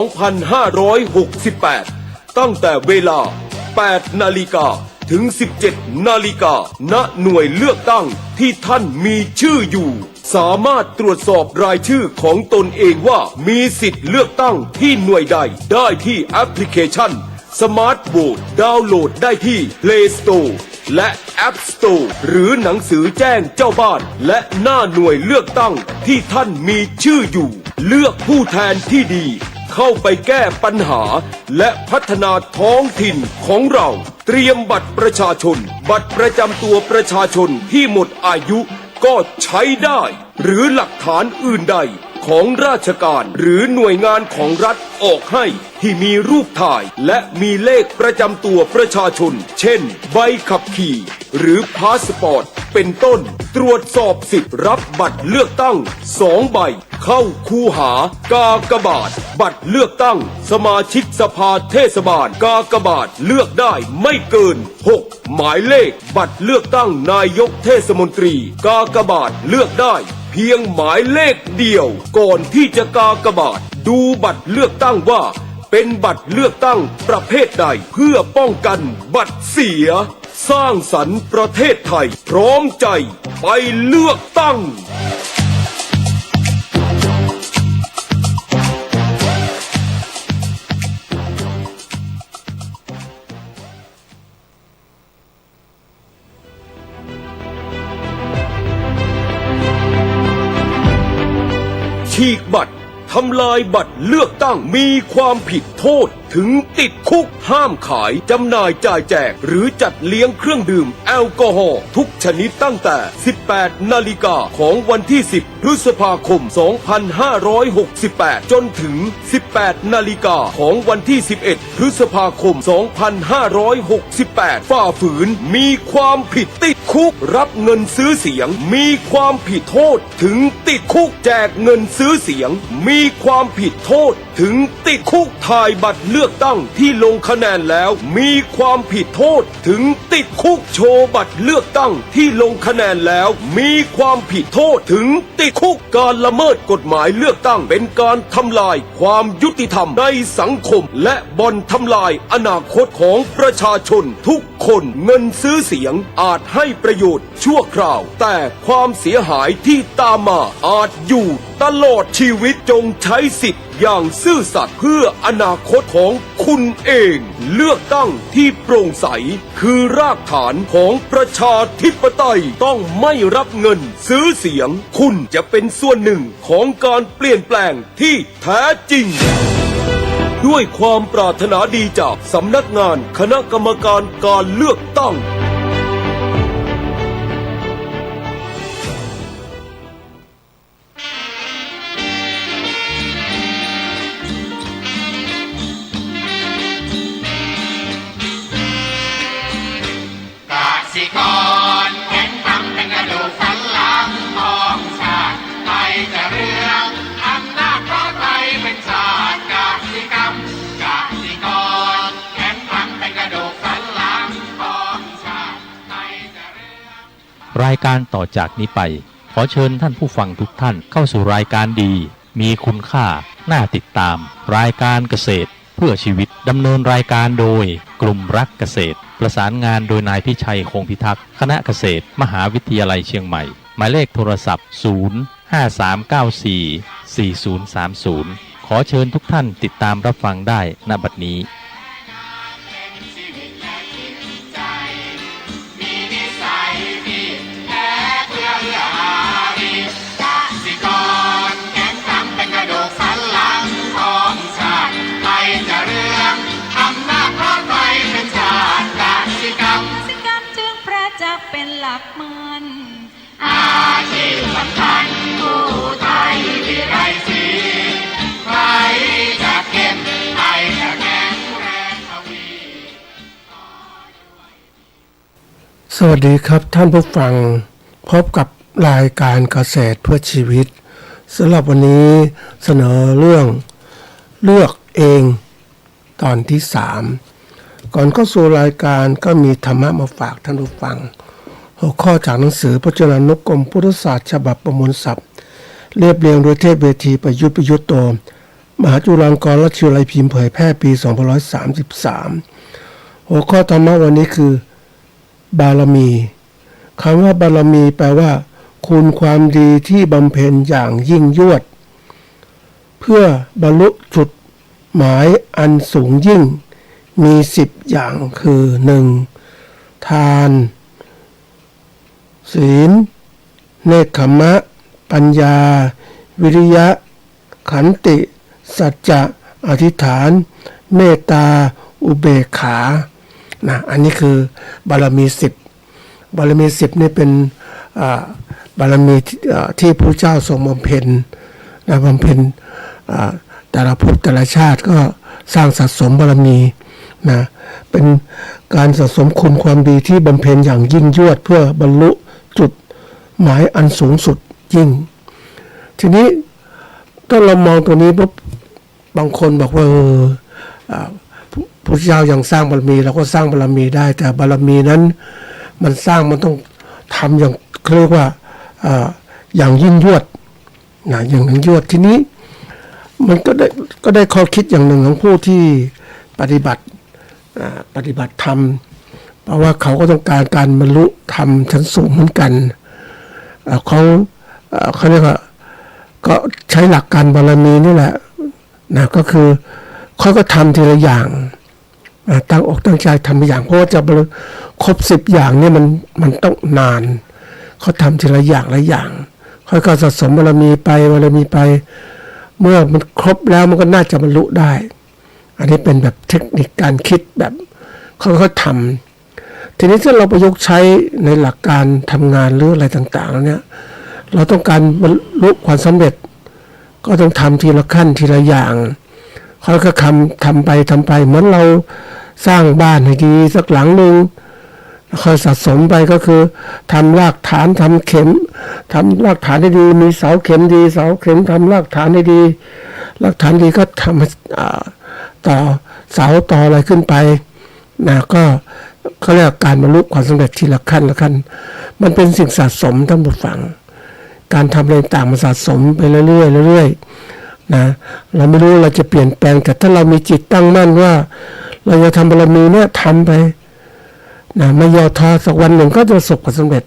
2568 ตั้งแต่เวลา 8 นาฬิกาถึง 17 นาฬิกาณหน่วยเลือกตั้งที่ท่านมีชื่ออยู่สามารถตรวจสอบรายชื่อของตนเองว่ามีสิทธิ์เลือกตั้งที่หน่วยใดได้ที่แอปพลิเคชัน Smart Vote ดาวน์โหลดได้ที่ Play Store และ App Store หรือหนังสือแจ้งเจ้าบ้านและหน้าหน่วยเลือกตั้งที่ท่านมีชื่ออยู่เลือกผู้แทนที่ดีเข้าไปแก้ปัญหาและพัฒนาท้องถิ่นของเราเตรียมบัตรประชาชนบัตรประจำตัวประชาชนที่หมดอายุก็ใช้ได้หรือหลักฐานอื่นใดของราชการหรือหน่วยงานของรัฐออกให้ที่มีรูปถ่ายและมีเลขประจำตัวประชาชนเช่นใบขับขี่หรือพาสปอร์ตเป็นต้นตรวจสอบสิทธิ์รับบัตรเลือกตั้ง2 ใบเข้าคูหากากบาทบัตรเลือกตั้งสมาชิกสภาเทศบาลกากบาทเลือกได้ไม่เกิน6 หมายเลขบัตรเลือกตั้งนายกเทศมนตรีกากบาทเลือกได้เพียงหมายเลขเดียวก่อนที่จะกากบาทดูบัตรเลือกตั้งว่าเป็นบัตรเลือกตั้งประเภทใดเพื่อป้องกันบัตรเสียสร้างสรรค์ประเทศไทยพร้อมใจไปเลือกตั้งฉีกบัตรทำลายบัตรเลือกตั้งมีความผิดโทษถึงติดคุกห้ามขายจำหน่ายจ่ายแจกหรือจัดเลี้ยงเครื่องดื่มแอลกอฮอล์ทุกชนิดตั้งแต่ 18 นาฬิกาของวันที่ 10 พฤษภาคม 2568 จนถึง 18 นาฬิกาของวันที่ 11 พฤษภาคม 2568 ฝ่าฝืนมีความผิดติดคุกรับเงินซื้อเสียงมีความผิดโทษถึงติดคุกแจกเงินซื้อเสียงมีความผิดโทษถึงติดคุกถ่ายบัตรเลือกตั้งที่ลงคะแนนแล้วมีความผิดโทษถึงติดคุกโชว์บัตรเลือกตั้งที่ลงคะแนนแล้วมีความผิดโทษถึงติดคุกการละเมิดกฎหมายเลือกตั้งเป็นการทำลายความยุติธรรมในสังคมและบ่อนทำลายอนาคตของประชาชนทุกคนเงินซื้อเสียงอาจให้ประโยชน์ชั่วคราวแต่ความเสียหายที่ตามมาอาจอยู่ตลอดชีวิตจงใช้สิทธิ์อย่างซื่อสัตย์เพื่ออนาคตของคุณเองเลือกตั้งที่โปร่งใสคือรากฐานของประชาธิปไตยต้องไม่รับเงินซื้อเสียงคุณจะเป็นส่วนหนึ่งของการเปลี่ยนแปลงที่แท้จริงด้วยความปรารถนาดีจากสำนักงานคณะกรรมการการเลือกตั้งสิกรแข็งทำเป็นกระดูกสันหลังของชาติไทยจะเรืองอำนาจเพราะไทยเป็นชาติกสิกรรมกสิกรแข็งทำเป็นกระดูกสันหลังของชาติไทยจะเรืองรายการต่อจากนี้ไปขอเชิญท่านผู้ฟังทุกท่านเข้าสู่รายการดีมีคุณค่าน่าติดตามรายการเกษตรเพื่อชีวิตดำเนินรายการโดยกลุ่มรักเกษตรประสานงานโดยนายพิชัยคงพิทักษ์คณะเกษตรมหาวิทยาลัยเชียงใหม่หมายเลขโทรศัพท์053944030ขอเชิญทุกท่านติดตามรับฟังได้ณบัดนี้เป็นหลักมันอาชีพสำคัญผู้ไทยที่ไรสีใครจะเก็บใครจะแข็งแรงทวีสวัสดีครับท่านผู้ฟังพบกับรายการเกษตรเพื่อชีวิตสำหรับวันนี้เสนอเรื่องเลือกเองตอนที่3ก่อนเข้าสู่รายการก็มีธรรมะมาฝากท่านผู้ฟังหัวข้อจากหนังสือพจนานุกรมพุทธศาสตร์ฉบับประมวลศัพท์เรียบเรียงโดยเทพเวทีประยุทธ์โต มหาจุฬาลงกรณราชวิทยาลัยพิมพ์เผยแพร่ปี2533หัวข้อธรรมะวันนี้คือบารมีคำว่าบารมีแปลว่าคุณความดีที่บำเพ็ญอย่างยิ่งยวดเพื่อบรรลุจุดหมายอันสูงยิ่งมี10อย่างคือ1ทานศีลเนกขัมมะปัญญาวิริยะขันติสัจจะอธิษฐานเมตตาอุเบกขานะอันนี้คือบารมี10บารมี10นี่เป็นบารมีที่พระเจ้าทรงบำเพ็ญนะบำเพ็ญแต่ละภพแต่ละชาติก็สร้างสะสมบารมีนะเป็นการสะสมคุณความดีที่บำเพ็ญอย่างยิ่งยวดเพื่อบรรลุจุดหมายอันสูงสุดยิ่งทีนี้ถ้าเรามองตัวนี้ปุ๊บบางคนบอกว่าพระเจ้ายังสร้างบารมีเราก็สร้างบารมีได้แต่บารมีนั้นมันสร้างมันต้องทำอย่างเรียกว่าอย่างยิ่งยวดนะอย่างยิ่งยวดทีนี้มันก็ได้ข้อคิดอย่างหนึ่งของผู้ที่ปฏิบัติธรรมเพราะว่าเขาก็ต้องการบรรลุธรรมชั้นสูงเหมือนกันเขาเรียกว่าก็ใช้หลักการบารมีนี่แหละนะก็คือเขาก็ทำทีละอย่างตั้งอกตั้งใจทำอย่างเพราะว่าจะครบ10อย่างนี่มันต้องนานเขาทำทีละอย่างละอย่างค่อยๆสะสมบารมีไปเมื่อมันครบแล้วมันก็น่าจะบรรลุได้อันนี้เป็นแบบเทคนิคการคิดแบบเขาทำทีนี้ถ้าเราประยุกต์ใช้ในหลักการทำงานหรืออะไรต่างๆแล้วเนี่ยเราต้องการบรรลุความสำเร็จก็ต้องทำทีละขั้นทีละอย่างเขาก็ทำไปเหมือนเราสร้างบ้านให้ดีสักหลังหนึ่งคอยสะสมไปก็คือทำรากฐานทำเข็มทำรากฐานให้ดีมีเสาเข็มดีเสาเข็มทำรากฐานให้ดีรากฐานดีก็ทำต่อเสาต่ออะไรขึ้นไปนะก็เขาเรียกการบรรลุความสำเร็จทีละขั้นละขั้นมันเป็นสิ่งสะสมท่านผู้ฟังการทำอะไรต่างมันสะสมไปเรื่อยๆนะเราไม่รู้เราจะเปลี่ยนแปลงแต่ถ้าเรามีจิตตั้งมั่นว่าเราจะทำบารมีเนี่ยทำไปนะไม่ย่อท้อสักวันหนึ่งก็จะประสบความสำเร็จ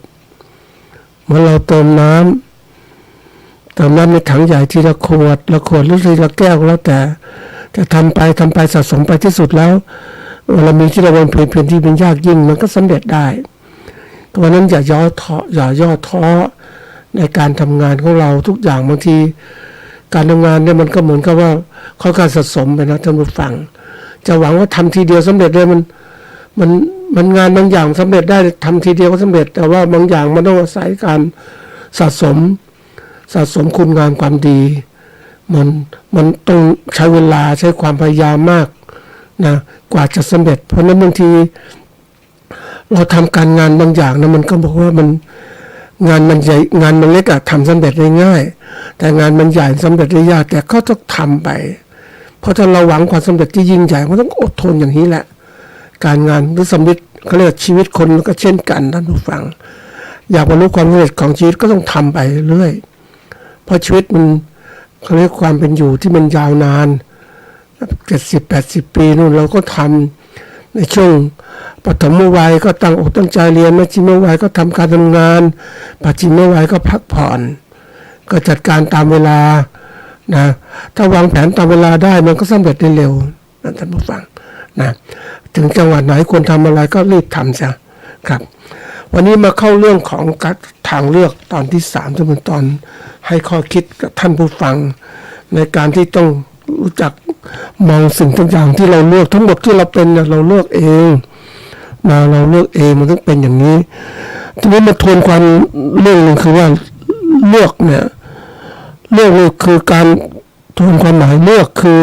เมื่อเราเติมน้ำในถังใหญ่ทีละขวดหรือทีละแก้วแล้วแต่จะทำไปสะสมไปที่สุดแล้วบารมีที่เราเป็นเพียรที่เป็นยากยิ่งมันก็สำเร็จได้เพราะนั้นอย่าย่อท้อในการทำงานของเราทุกอย่างบางทีการทำงานเนี่ยมันก็เหมือนกับว่าเขาการสะสมไปนะท่านผู้ฟังจะหวังว่าทำทีเดียวสำเร็จเลยมันงานบางอย่างสำเร็จได้ทำทีเดียวก็สำเร็จแต่ว่าบางอย่างมันต้องอาศัยการสะสมคุณงามความดีมันต้องใช้เวลาใช้ความพยายามมากนะกว่าจะสำเร็จเพราะนั้นบางทีเราทำการงานบางอย่างนะมันก็บอกว่ามันงานมันใหญ่งานมันเล็กอะทำสำเร็จได้ง่ายแต่งานมันใหญ่สำเร็จได้ยากแต่ก็ต้องทำไปเพราะถ้าเราหวังความสำเร็จที่ยิ่งใหญ่มันต้องอดทนอย่างนี้แหละการงานหรือสำเร็จเขาเรียกชีวิตคนก็เช่นกันท่านผู้ฟังอยากบรรลุความสำเร็จของชีวิตก็ต้องทำไปเรื่อยเพราะชีวิตมันเขาเรียกความเป็นอยู่ที่มันยาวนาน70-80 ปีนู่นเราก็ทำในช่วงปฐมวัยก็ตั้งอกตั้งใจเรียนมัธยมวัยก็ทำการทำงานปัจฉิมวัยก็พักผ่อนก็จัดการตามเวลานะถ้าวางแผนตามเวลาได้มันก็สำเร็จได้เร็วนะท่านผู้ฟังนะถึงจังหวัดไหนควรทำอะไรก็รีบทำซะครับวันนี้มาเข้าเรื่องของทางเลือกตอนที่3จะเป็นตอนให้ข้อคิดกับท่านผู้ฟังในการที่ต้องรู้จักมองสิ่งต่างๆที่เราเลือกทั้งหมดที่เราเป็นเราเลือกเองนะเราเลือกเองมันต้องเป็นอย่างนี้ทีนี้มาทวนความเรื่องนึงคือว่าเลือกเนี่ยเลือกคือการทวนความหมายเลือกคือ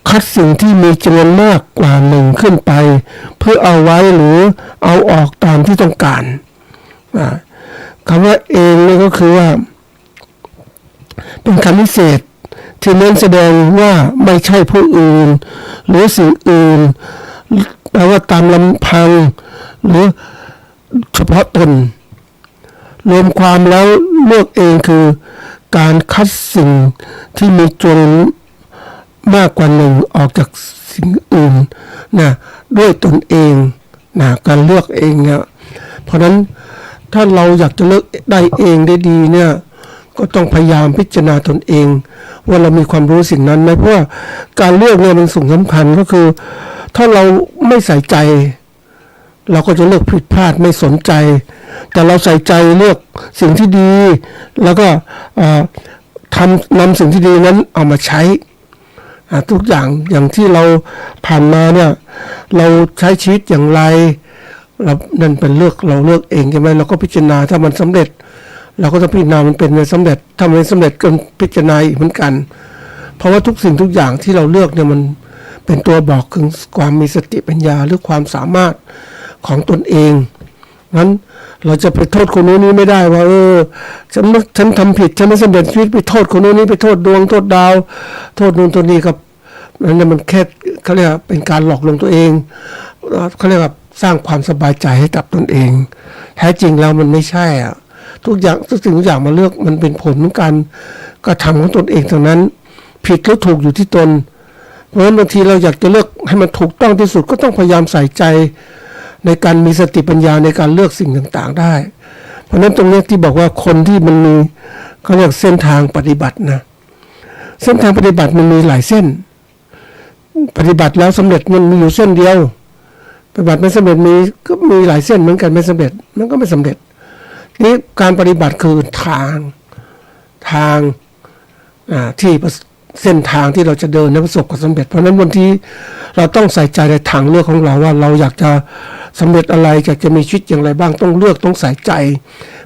คัดสิ่งที่มีจำนวนมากกว่า1ขึ้นไปเพื่อเอาไว้หรือเอาออกตามที่ต้องการคำว่าเองนี่ก็คือว่าเป็นคำพิเศษที่เน้นแสดงว่าไม่ใช่ผู้อื่นหรือสิ่งอื่นแปลว่าตามลำพังหรือเฉพาะตนรวมความแล้วเลือกเองคือการคัดสิ่งที่มีจำนวน มากกว่าหนึ่งออกจากสิ่งอื่นนะด้วยตนเองนะการเลือกเองเนี่ยเพราะฉะนั้นถ้าเราอยากจะเลือกได้เองได้ดีเนี่ยก็ต้องพยายามพิจารณาตนเองว่าเรามีความรู้สิ่งนั้นไหมเพราะว่าการเลือกเนี่ยมันสิ่งสำคัญก็คือถ้าเราไม่ใส่ใจเราก็จะเลือกผิดพลาดไม่สนใจแต่เราใส่ใจเลือกสิ่งที่ดีแล้วก็นำสิ่งที่ดีนั้นเอามาใช้ทุกอย่างที่เราผ่านมาเนี่ยเราใช้ชีวิตอย่างไรเรานั่นเป็นเราเลือกเองใช่ไหมเราก็พิจารณาถ้ามันสำเร็จเราก็จะพิจารณามันเป็นไม่สำเร็จถ้าไม่สำเร็จก็พิจารณาอีกเหมือนกันเพราะว่าทุกสิ่งทุกอย่างที่เราเลือกเนี่ยมันเป็นตัวบอกถึงความมีสติปัญญาหรือความสามารถของตนเองงั้นเราจะไปโทษคนโน้นนี้ไม่ได้ว่าฉันทำผิดฉันไม่สำเร็จชีวิตไปโทษคนโน้นนี้ไปโทษดวงโทษดาวโทษนู่นโทษนี่ครับนั่นมันแค่เขาเรียกเป็นการหลอกลวงตัวเองเขาเรียกว่าสร้างความสบายใจให้กับตนเองแท้จริงแล้วมันไม่ใช่ทุกสิ่งทุกอย่างมาเลือกมันเป็นผลของการกระทำของตนเองทั้งนั้นผิดหรือถูกอยู่ที่ตนเพราะฉะนั้นบางทีเราอยากจะเลือกให้มันถูกต้องที่สุดก็ต้องพยายามใส่ใจในการมีสติปัญญาในการเลือกสิ่งต่างๆได้เพราะฉะนั้นตรงนี้ที่บอกว่าคนที่มันมีเขาเรียกเส้นทางปฏิบัตินะเส้นทางปฏิบัติมันมีหลายเส้นปฏิบัติแล้วสำเร็จมันมีอยู่เส้นเดียวปฏิบัติไม่สำเร็จก็มีหลายเส้นเหมือนกันไม่สำเร็จมันก็ไม่สำเร็จนี่การปฏิบัติคือทางที่เส้นทางที่เราจะเดินและประสบความสำเร็จเพราะฉะนั้นวันที่เราต้องใส่ใจในทางเลือกของเราว่าเราอยากจะสำเร็จอะไรอยากจะมีชีวิตอย่างไรบ้างต้องเลือกต้องใส่ใจ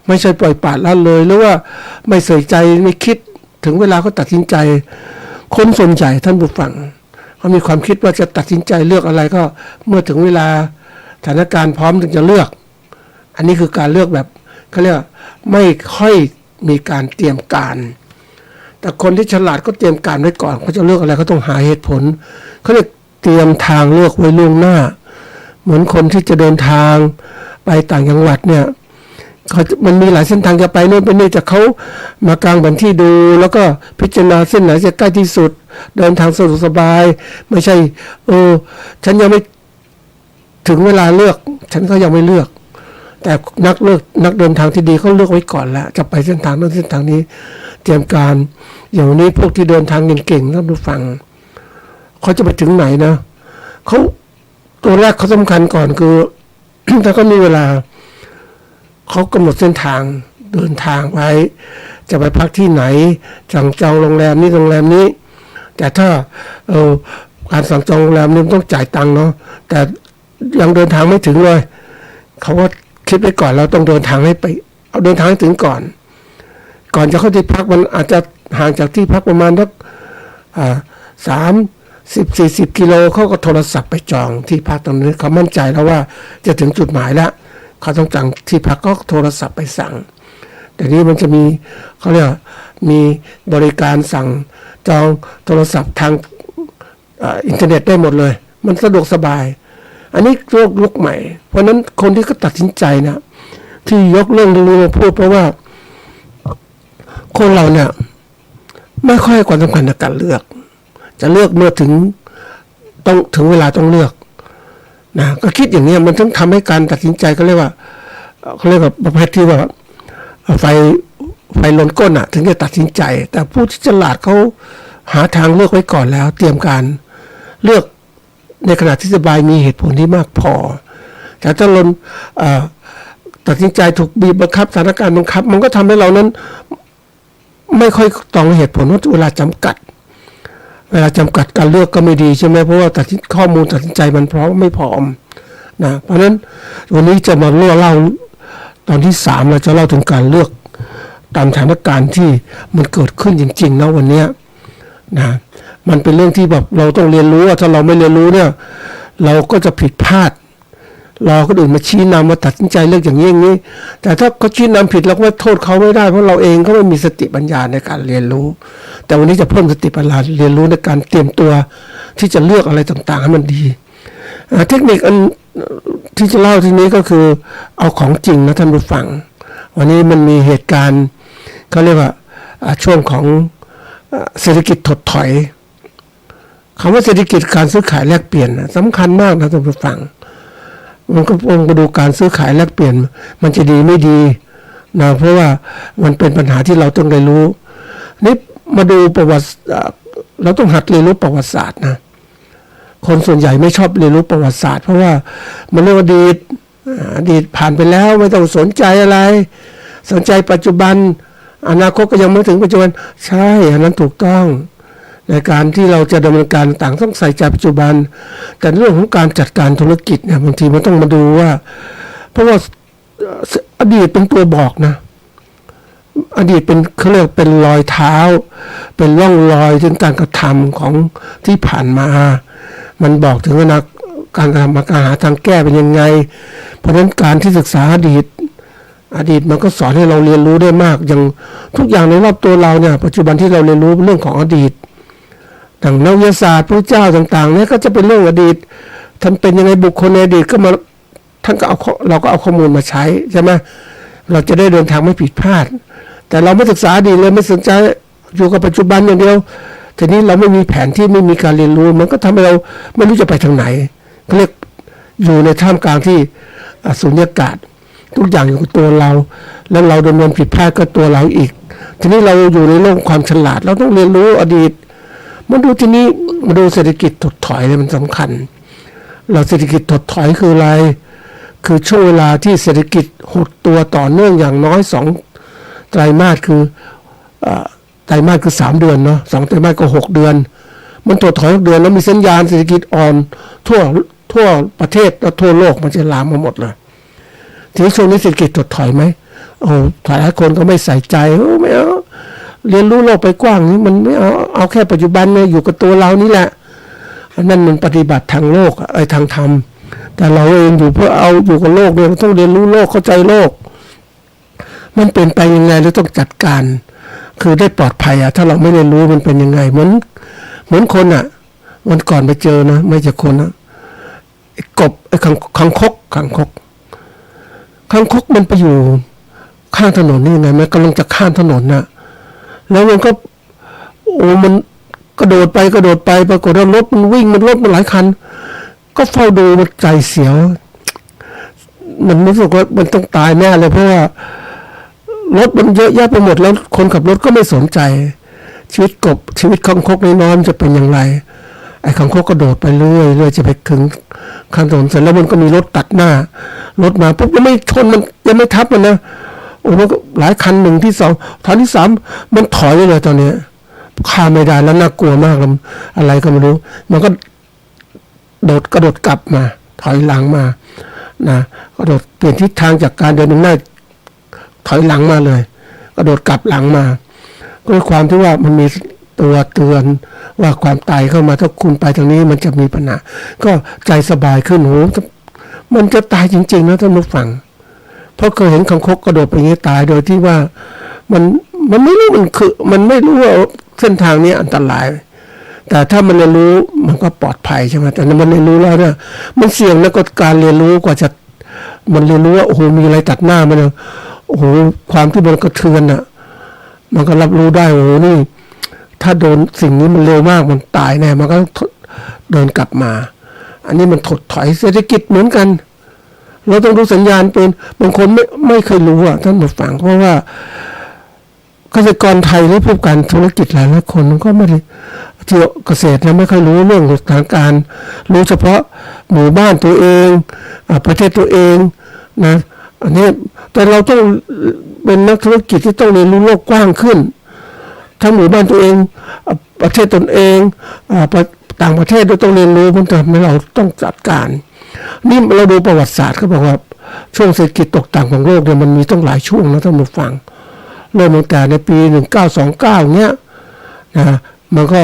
ไม่ใช่ปล่อยปละละเลยหรือว่าไม่ใส่ใจไม่คิดถึงเวลาก็ตัดสินใจคนส่วนใหญ่ท่านผู้ฟังเขามีความคิดว่าจะตัดสินใจเลือกอะไรก็เมื่อถึงเวลาสถานการณ์พร้อมถึงจะเลือกอันนี้คือการเลือกแบบเขาเรียกไม่ค่อยมีการเตรียมการแต่คนที่ฉลาดก็เตรียมการไว้ก่อนเขาจะเลือกอะไรเขาต้องหาเหตุผลเขาเรียกเตรียมทางเลือกไว้ล่วงหน้าเหมือนคนที่จะเดินทางไปต่างจังหวัดเนี่ยมันมีหลายเส้นทางจะไปโน่นไปนี่แต่เขามากางแผนที่ดูแล้วก็พิจารณาเส้นไหนจะใกล้ที่สุดเดินทางสะดวกสบายไม่ใช่ฉันยังไม่ถึงเวลาเลือกฉันก็ยังไม่เลือกแต่นักเดินทางที่ดีเขาเลือกไว้ก่อนแล้วจะไปเส้นทางนั้นเส้นทางนี้เตรียมการอย่างนี้พวกที่เดินทางเก่งๆท่านผู้ฟังเขาจะไปถึงไหนนะเขาตัวแรกเขาสำคัญก่อนคือ ถ้าเขามีเวลาเขากำหนดเส้นทางเดินทางไว้จะไปพักที่ไหนสั่งจองโรงแรมนี้โรงแรมนี้แต่ถ้าการสั่งจองโรงแรมนี่ต้องจ่ายตังค์เนาะแต่ยังเดินทางไม่ถึงเลยเขาก็คิดไปก่อนเราต้องเดินทางให้ไปเอาเดินทางให้ถึงก่อนจะเข้าที่พักมันอาจจะห่างจากที่พักประมาณสัก30-40 กิโลเขาก็โทรศัพท์ไปจองที่พักตรงนี้เขามั่นใจแล้วว่าจะถึงจุดหมายแล้วเขาต้องสั่งที่พักก็โทรศัพท์ไปสั่งแต่นี้มันจะมีเขาเรียกมีบริการสั่งจองโทรศัพท์ทางอินเทอร์เน็ตได้หมดเลยมันสะดวกสบายอันนี้โลกยุคใหม่เพราะนั้นคนที่เขาตัดสินใจนะที่ยกเรื่องนี้มาพูดเพราะว่าคนเราเนี่ยไม่ค่อยให้ความสำคัญในการเลือกจะเลือกเมื่อถึงเวลาต้องเลือกนะก็คิดอย่างนี้มันต้องทำให้การตัดสินใจเขาเรียกว่าประเภทที่ว่าไฟลนก้นถึงจะตัดสินใจแต่ผู้ที่ฉลาดเขาหาทางเลือกไว้ก่อนแล้วเตรียมการเลือกในขณะที่สบายมีเหตุผลที่มากพอแต่ถ้าตัดสินใจถูกบีบบังคับสถานการณ์บังคับมันก็ทำให้เรานั้นไม่ค่อยตรงเหตุผลว่าเวลาจำกัดการเลือกก็ไม่ดีใช่ไหมเพราะว่าข้อมูลตัดสินใจมันไม่พร้อมนะเพราะฉะนั้นวันนี้จะมาเล่าตอนที่3เราจะเล่าถึงการเลือกตามสถานการณ์ที่มันเกิดขึ้นจริงๆนะวันนี้นะมันเป็นเรื่องที่แบบเราต้องเรียนรู้ถ้าเราไม่เรียนรู้เนี่ยเราก็จะผิดพลาดรอคนอื่นมาชี้นำมาตัดสินใจเลือกอย่างนี้แต่ถ้าเขาชี้นำผิดเราก็โทษเขาไม่ได้เพราะเราเองก็ไม่มีสติปัญญาในการเรียนรู้แต่วันนี้จะเพิ่มสติปัญญาเรียนรู้ในการเตรียมตัวที่จะเลือกอะไรต่างๆให้มันดีเทคนิคอันที่จะเล่าทีนี้ก็คือเอาของจริงนะท่านผู้ฟังวันนี้มันมีเหตุการณ์เขาเรียกว่าช่วงของเศรษฐกิจถดถอย คำว่าเศรษฐกิจการซื้อขายแลกเปลี่ยนนะสำคัญมากนะท่านผู้ฟังมันก็ต้องมาดูการซื้อขายแลกเปลี่ยนมันจะดีไม่ดีนะเพราะว่ามันเป็นปัญหาที่เราต้องเรียนรู้นี่มาดูประวัติเราต้องหัดเรียนรู้ประวัติศาสตร์นะคนส่วนใหญ่ไม่ชอบเรียนรู้ประวัติศาสตร์เพราะว่ามันเรื่องอดีตผ่านไปแล้วไม่ต้องสนใจอะไรสนใจปัจจุบันอนาคตก็ยังไม่ถึงปัจจุบันใช่อันนั้นถูกต้องในการที่เราจะดำเนินการต่างต้องใส่ใจปัจจุบันแต่เรื่องของการจัดการธุรกิจเนี่ยบางทีมันต้องมาดูว่าเพราะว่าอดีตเป็นตัวบอกนะอดีตเป็นเขาเรียกเป็นรอยเท้าเป็นร่องรอยถึงการกระทำของที่ผ่านมามันบอกถึงการกระทำการหาทางแก้เป็นยังไงเพราะฉะนั้นการที่ศึกษาอดีตมันก็สอนให้เราเรียนรู้ได้มากอย่างทุกอย่างในรอบตัวเราเนี่ยปัจจุบันที่เราเรียนรู้เรื่องของอดีตดังนักวิทยาศาสตร์พระเจ้าต่างๆเนี่ยก็จะเป็นเรื่องอดีตท่านเป็นยังไงบุคคลในอดีตก็มาท่านก็เราก็เอาข้อมูลมาใช้ใช่ไหมเราจะได้เดินทางไม่ผิดพลาดแต่เราไม่ศึกษาอดีตเลยไม่สนใจอยู่กับปัจจุบันอย่างเดียวทีนี้เราไม่มีแผนที่ไม่มีการเรียนรู้มันก็ทำให้เราไม่รู้จะไปทางไหนเขาเรียกอยู่ในท่ามกลางที่สุญญากาศทุกอย่างอยู่กับตัวเราแล้วเราดำเนินผิดพลาดก็ตัวเราอีกทีนี้เราอยู่ในโลกความฉลาดเราต้องเรียนรู้อดีตมาดูทีนี้มาดูเศรษฐกิจถดถอยเลยมันสำคัญเราเศรษฐกิจถดถอยคืออะไรคือช่วงเวลาที่เศรษฐกิจหดตัวต่อเนื่องอย่างน้อย2 ไตรมาสคือไตรมาสคือ3 เดือนเนาะ2 ไตรมาสก็6 เดือนมันถดถอย6 เดือนแล้วมีสัญญาณเศรษฐกิจอ่อนทั่วประเทศและทั่วโลกมันจะลามมาหมดเลยทีนี้ช่วงนี้เศรษฐกิจถดถอยไหมโอ้หลายคนก็ไม่ใส่ใจไม่เอาเรียนรู้โลกไปกว้างนี้มันไม่เอาแค่ปัจจุบันเนี่ยอยู่กับตัวเรานี่แหละนั่นมันปฏิบัติทางโลกทางธรรมแต่เราเองอยู่เพื่อเอาอยู่กับโลกเนี่ยต้องเรียนรู้โลกเข้าใจโลกมันเป็นไปยังไงเราต้องจัดการคือได้ปลอดภัยถ้าเราไม่เรียนรู้มันเป็นยังไงเหมือนคนวันก่อนไปเจอนะไม่ใช่คนนะกบคังคกมันไปอยู่ข้างถนนนี่ยังไงมันกำลังจะข้ามถนนนะแล้วมันก็มันกระโดดไปปรากฏว่ารถมันวิ่งมันหลายคันก็เฝ้าดูมันใจเสียวมันรู้สึกว่ามันต้องตายแน่เลยเพราะว่ารถมันเยอะแยะไปหมดแล้วคนขับรถก็ไม่สนใจชีวิตคังคกน้อยๆจะเป็นอย่างไรไอ้คังคกกระโดดไปเรื่อยจะไปถึงข้างถนนเสร็จแล้วมันก็มีรถตัดหน้ารถมาปุ๊บยังไม่ชนมันยังไม่ทับมันนะมันก็หลายคัน1 ที่ 2คันที่ 3มันถอยเลยตอนนี้ข้ามไม่ได้แล้วน่ากลัวมากเลยอะไรก็ไม่รู้มันก็กระโดดกลับมาถอยหลังมานะกระโดดเปลี่ยนทิศทางจากการเดินหน้าถอยหลังมาเลยกระโดดกลับหลังมาด้วยความที่ว่ามันมีตัวเตือนว่าความตายเข้ามาถ้าคุณไปทางนี้มันจะมีปัญหาก็ใจสบายขึ้นโหมันจะตายจริงๆนะท่านผู้ฟังเพราะเคยเห็นคังคกกระโดดไปอย่างนี้ตายโดยที่ว่ามันไม่รู้มันไม่รู้ว่าเส้นทางนี้อันตรายแต่ถ้ามันเรียนรู้มันก็ปลอดภัยใช่ไหมแต่มันเรียนรู้แล้วเนี่ยมันเสี่ยงแล้วก็การเรียนรู้กว่าจะมันเรียนรู้ว่าโอ้โหมีอะไรตัดหน้ามันโอ้โหความที่มันกระเทือนมันก็รับรู้ได้โอ้โหนี่ถ้าโดนสิ่งนี้มันเร็วมากมันตายแน่มันก็เดินกลับมาอันนี้มันถดถอยเศรษฐกิจเหมือนกันเราต้องรู้สัญญาณเป็นบางคนไม่เคยรู้ท่านผู้ฟังเพราะว่าเกษตรกรไทยหรือผู้ประกอบการธุรกิจหลายคนก็ไม่ได้ที่เกษตรไม่ค่อยรู้เรื่องทางการรู้เฉพาะหมู่บ้านตัวเองประเทศตัวเองนะอันนี้แต่เราต้องเป็นนักธุรกิจที่ต้องเรียนรู้โลกกว้างขึ้นทั้งหมู่บ้านตัวเองประเทศตนเองต่างประเทศเราต้องเรียนรู้มันทำให้เราต้องจัดการนี่เราดูประวัติศาสตร์เขาบอกว่าช่วงเศรษฐกิจตกต่ำของโลกเนี่ยมันมีต้องหลายช่วงนะท่านผู้ฟังเริ่มตั้งแต่ในปี1929เนี้ยนะมันก็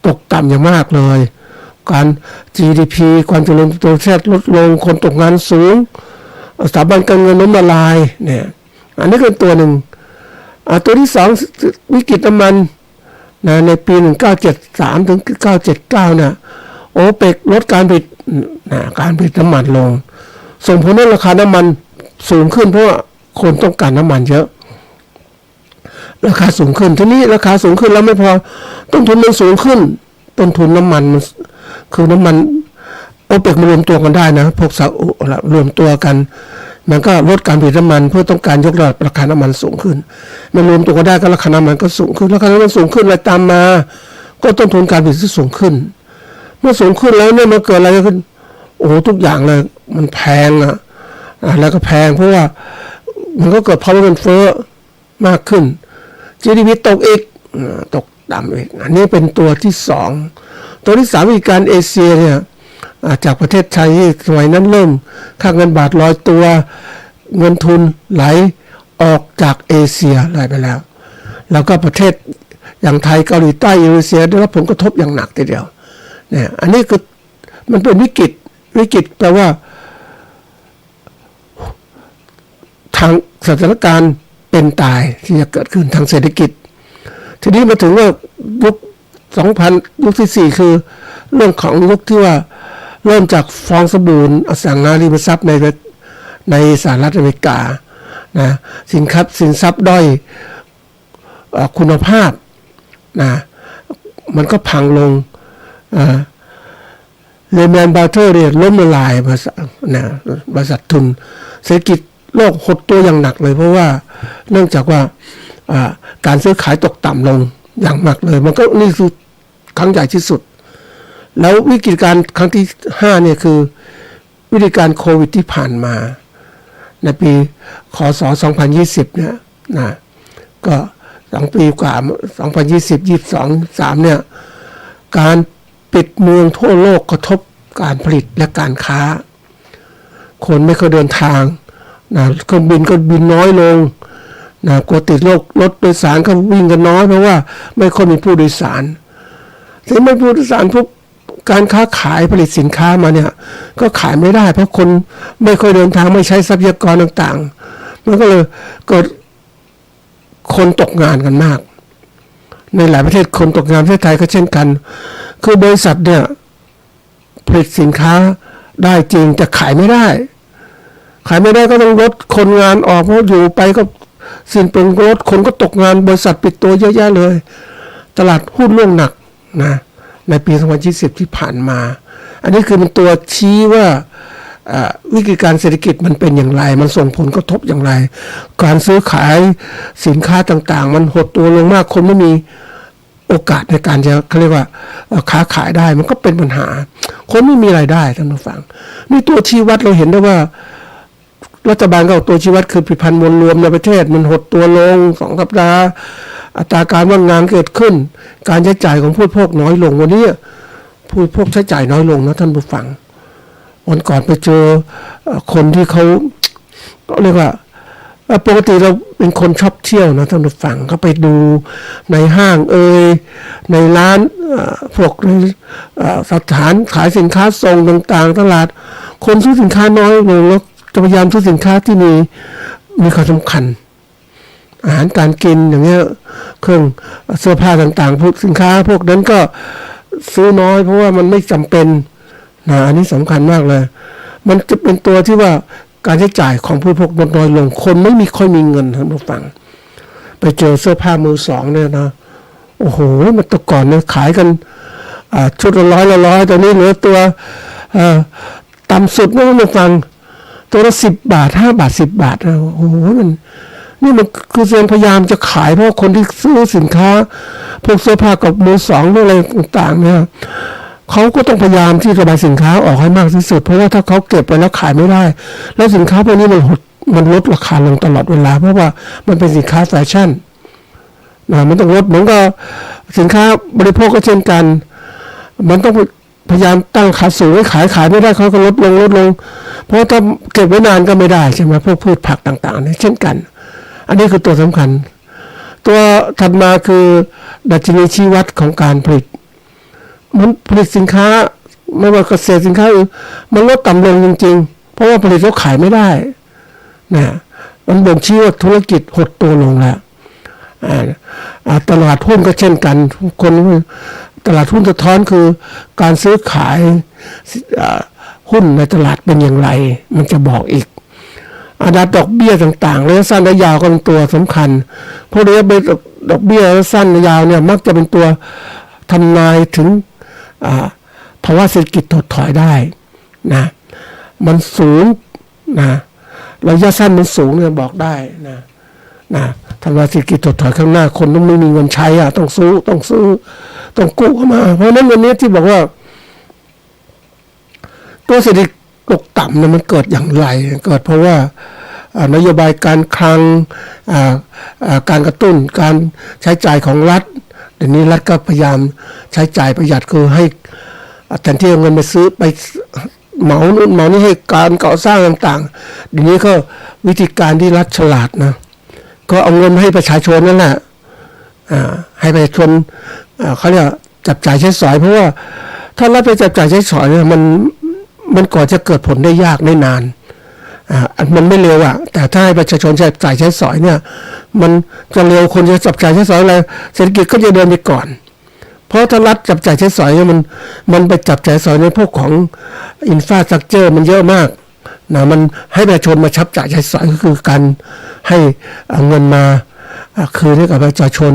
ตกต่ำอย่างมากเลยการ GDP ความเจริญเติบโตประเทศลดลงคนตกงานสูงสถาบันการเงินล้มละลายเนี่ยอันนี้คือตัวหนึ่งตัวที่2วิกฤตน้ำมันนะในปี1973ถึง1979เนี่ยโอเปกลดการผลิตน้ำมันลงส่งผลให้ราคาน้ำมันสูงขึ้นเพราะว่าคนต้องการน้ำมันเยอะราคาสูงขึ้นทีนี้ราคาสูงขึ้นแล้วไม่พอต้นทุนมันสูงขึ้น ต้นทุนน้ำมันมันคือน้ำมันโอเปกมารวมตัวกันได้นะพวกซาอุรวมตัวกันมันก็ลดการผลิตน้ำมันเพื่อต้องการยกระดับราคาน้ำมันสูงขึ้นมันรวมตัวกันได้ก็ราคาน้ำมันก็สูงขึ้นราคาน้ำมันสูงขึ้นอะไรตามมาก็ต้นทุนการผลิตที่สูงขึ้นเมื่อสูงขึ้นแล้วเนี่ยมันเกิดอะไรขึ้นโอ้โหทุกอย่างเลยมันแพงแล้วก็แพงเพราะว่ามันก็เกิดภาวะเงินเฟ้อมากขึ้น GDP ตกอีกตกต่ำอีกอันนี้เป็นตัวที่สองตัวที่สามวิธีการเอเชียเนี่ยจากประเทศไทยสมัยนั้นเริ่มค่าเงินบาทลอยตัวเงินทุนไหลออกจากเอเชียไหลไปแล้วแล้วก็ประเทศอย่างไทยเกาหลีใต้อินโดนีเซียได้รับผลกระทบอย่างหนักทีเดียวเนี่ยอันนี้คือมันเป็นวิกฤตแปลว่าทางสถานการณ์เป็นตายที่จะเกิดขึ้นทางเศรษฐกิจทีนี้มาถึงว่ายุค2000ยุคที่4คือเรื่องของยุคที่ว่าเริ่มจากฟองสบู่อสังหาริมทรัพย์ในสหรัฐอเมริกานะสินทรัพย์ด้อยคุณภาพนะมันก็พังลงเลแมนบาร์เทอร์เนี่ยล้มละลายบริษัททุนเศรษฐกิจโลกหดตัวอย่างหนักเลยเพราะว่าเนื่องจากว่าการซื้อขายตกต่ำลงอย่างมากเลยมันก็นี่คือครั้งใหญ่ที่สุดแล้ววิกฤตการณ์ครั้งที่5เนี่ยคือวิกฤตการณ์โควิดที่ผ่านมาในปีคศ2020เนี่ยนะก็2 ปีกว่า2020 22 3เนี่ยการปิดเมืองทั่วโลกกระทบการผลิตและการค้าคนไม่เคยเดินทางนะเครื่องบินก็บินน้อยลงนะกลัวติดโรครถโดยสารก็วิ่งกันน้อยเพราะว่าไม่ค่อยมีผู้โดยสารถึงไม่ผู้โดยสารพวกการค้าขายผลิตสินค้ามาเนี่ยก็ขายไม่ได้เพราะคนไม่ค่อยเดินทางไม่ใช้ทรัพยากรต่างๆมันก็เลยเกิดคนตกงานกันมากในหลายประเทศคนตกงานประเทศไทยก็เช่นกันคือบริษัทเนี่ยผลิตสินค้าได้จริงแต่ขายไม่ได้ก็ต้องลดคนงานออกเพราะอยู่ไปก็สิ้นเปลืองลดคนก็ตกงานบริษัทปิดตัวเยอะแยะเลยตลาดหุ้นร่วงหนักนะในปี2020ที่ผ่านมาอันนี้คือเป็นตัวชี้ว่าวิกฤตการเศรษฐกิจมันเป็นอย่างไรมันส่งผลกระทบอย่างไรการซื้อขายสินค้าต่างๆมันหดตัวลงมากคนไม่มีโอกาสในการจะเขาเรียกว่าค้าขายได้มันก็เป็นปัญหาคนไม่มีรายได้ท่านผู้ฟังนี่ตัวชี้วัดเราเห็นได้ว่ารัฐบาลก็เอาตัวชี้วัดคือผลิตภัณฑ์มวลรวมในประเทศมันหดตัวลง2 สัปดาห์อัตราการว่างงานเกิดขึ้นการใช้จ่ายของผู้บริโภคน้อยลงวันนี้ผู้บริโภคใช้จ่ายน้อยลงนะท่านผู้ฟังวันก่อนไปเจอคนที่เขาเรียกว่าปกติเราเป็นคนชอบเที่ยวนะท่านผู้ฟังก็ไปดูในห้างในร้านพวกสถานขายสินค้าส่งต่างๆตลาดคนซื้อสินค้าน้อยลงแล้วจะพยายามซื้อสินค้าที่มีความสำคัญอาหารการกินอย่างเงี้ยเครื่องเสื้อผ้าต่างๆพวกสินค้าพวกนั้นก็ซื้อน้อยเพราะว่ามันไม่จำเป็นนะอันนี้สำคัญมากเลยมันจะเป็นตัวที่ว่าการใช้จ่ายของผู้บริโภคลดน้อยลงคนไม่มีค่อยมีเงินท่านผู้ฟังไปเจอเสื้อผ้ามือสองเนี่ยนะโอ้โหมันแต่ก่อนเนี่ยขายกันชุดละ100ตอนนี้เหลือตัวต่ำสุดนะท่านผู้ฟังตัวละ10 บาท5 บาท10 บาทนะโอ้โหนี่มันคือพยายามจะขายเพราะคนที่ซื้อสินค้าพวกเสื้อผ้ากับมือสองอะไรต่างๆเนี่ยเขาก็ต้องพยายามที่จะระบายสินค้าออกให้มากที่สุดเพราะว่าถ้าเขาเก็บไปแล้วขายไม่ได้แล้วสินค้าพวกนี้มันลดราคาลงตลอดเวลาเพราะว่ามันเป็นสินค้าแฟชั่นมันต้องลดเหมือนกับสินค้าบริโภคก็เช่นกันมันต้องพยายามตั้งราคาสูงให้ขายไม่ได้เขาก็ลดลงเพราะถ้าเก็บไว้นานก็ไม่ได้ใช่ไหมพวกพืชผักต่างๆนี่เช่นกันอันนี้คือตัวสำคัญตัวถัดมาคือดัชนีชี้วัดของการผลิตมันผลิตสินค้าไม่ว่าเกษตรสินค้าอื่นมันลดต่ำลงจริงๆเพราะว่าผลิตแล้วขายไม่ได้นะมันบ่งชี้ว่าธุรกิจหดตัวลงแล้วตลาดหุ้นก็เช่นกันคนตลาดหุ้นสะท้อนคือการซื้อขายหุ้นในตลาดเป็นอย่างไรมันจะบอกอีกอัตราดอกเบี้ยต่างๆระยะสั้นระยะยาวก็เป็นตัวสำคัญเพราะระยะดอกเบี้ยระยะสั้นระยะยาวเนี่ยมักจะเป็นตัวทำนายถึง ภาวะเศรษฐกิจถดถอยได้นะมันสูงนะระยะสั้นมันสูงเนี่ยบอกได้นะถ้าว่าเศรษฐกิจถดถอยข้างหน้าคนต้องไม่มีเงินใช้ต้องซื้อต้องกู้เข้ามาเพราะฉะนั้นวันนี้ที่บอกว่าตัวเศรษฐกิจตกต่ำเนี่ยมันเกิดอย่างไรเกิดเพราะว่านโยบายการคลังการกระตุ้นการใช้จ่ายของรัฐเดี๋ยวนี้รัฐก็พยายามใช้จ่ายประหยัดคือให้แทนที่เอาเงินไปซื้อไปเหมานู่นเหมานี่ให้การก่อสร้างต่างๆเดี๋ยวนี้ก็วิธีการที่รัฐฉลาดนะก็เอาเงินให้ประชาชนนั่นแหละให้ประชาชนเขาเรียกจับจ่ายใช้สอยเพราะว่าถ้ารัฐไปจับจ่ายใช้สอยเนี่ยมันก่อนจะเกิดผลได้ยากได้นานมันไม่เร็วแต่ถ้าให้ประชาชนจับจ่ายใช้สอยเนี่ยมันจะเร็วคนจะจับจ่ายใช้สอยอะไรเศรษฐกิจก็จะเดินไปก่อนเพราะถ้ารัฐจับจ่ายใช้สอยเนี่ยมันไปจับจ่ายสอยในพวกของอินฟราสตรัคเจอร์มันเยอะมากนะมันให้ประชาชนมาจับจ่ายใช้สอยก็คือการให้เงินมาคืนให้กับประชาชน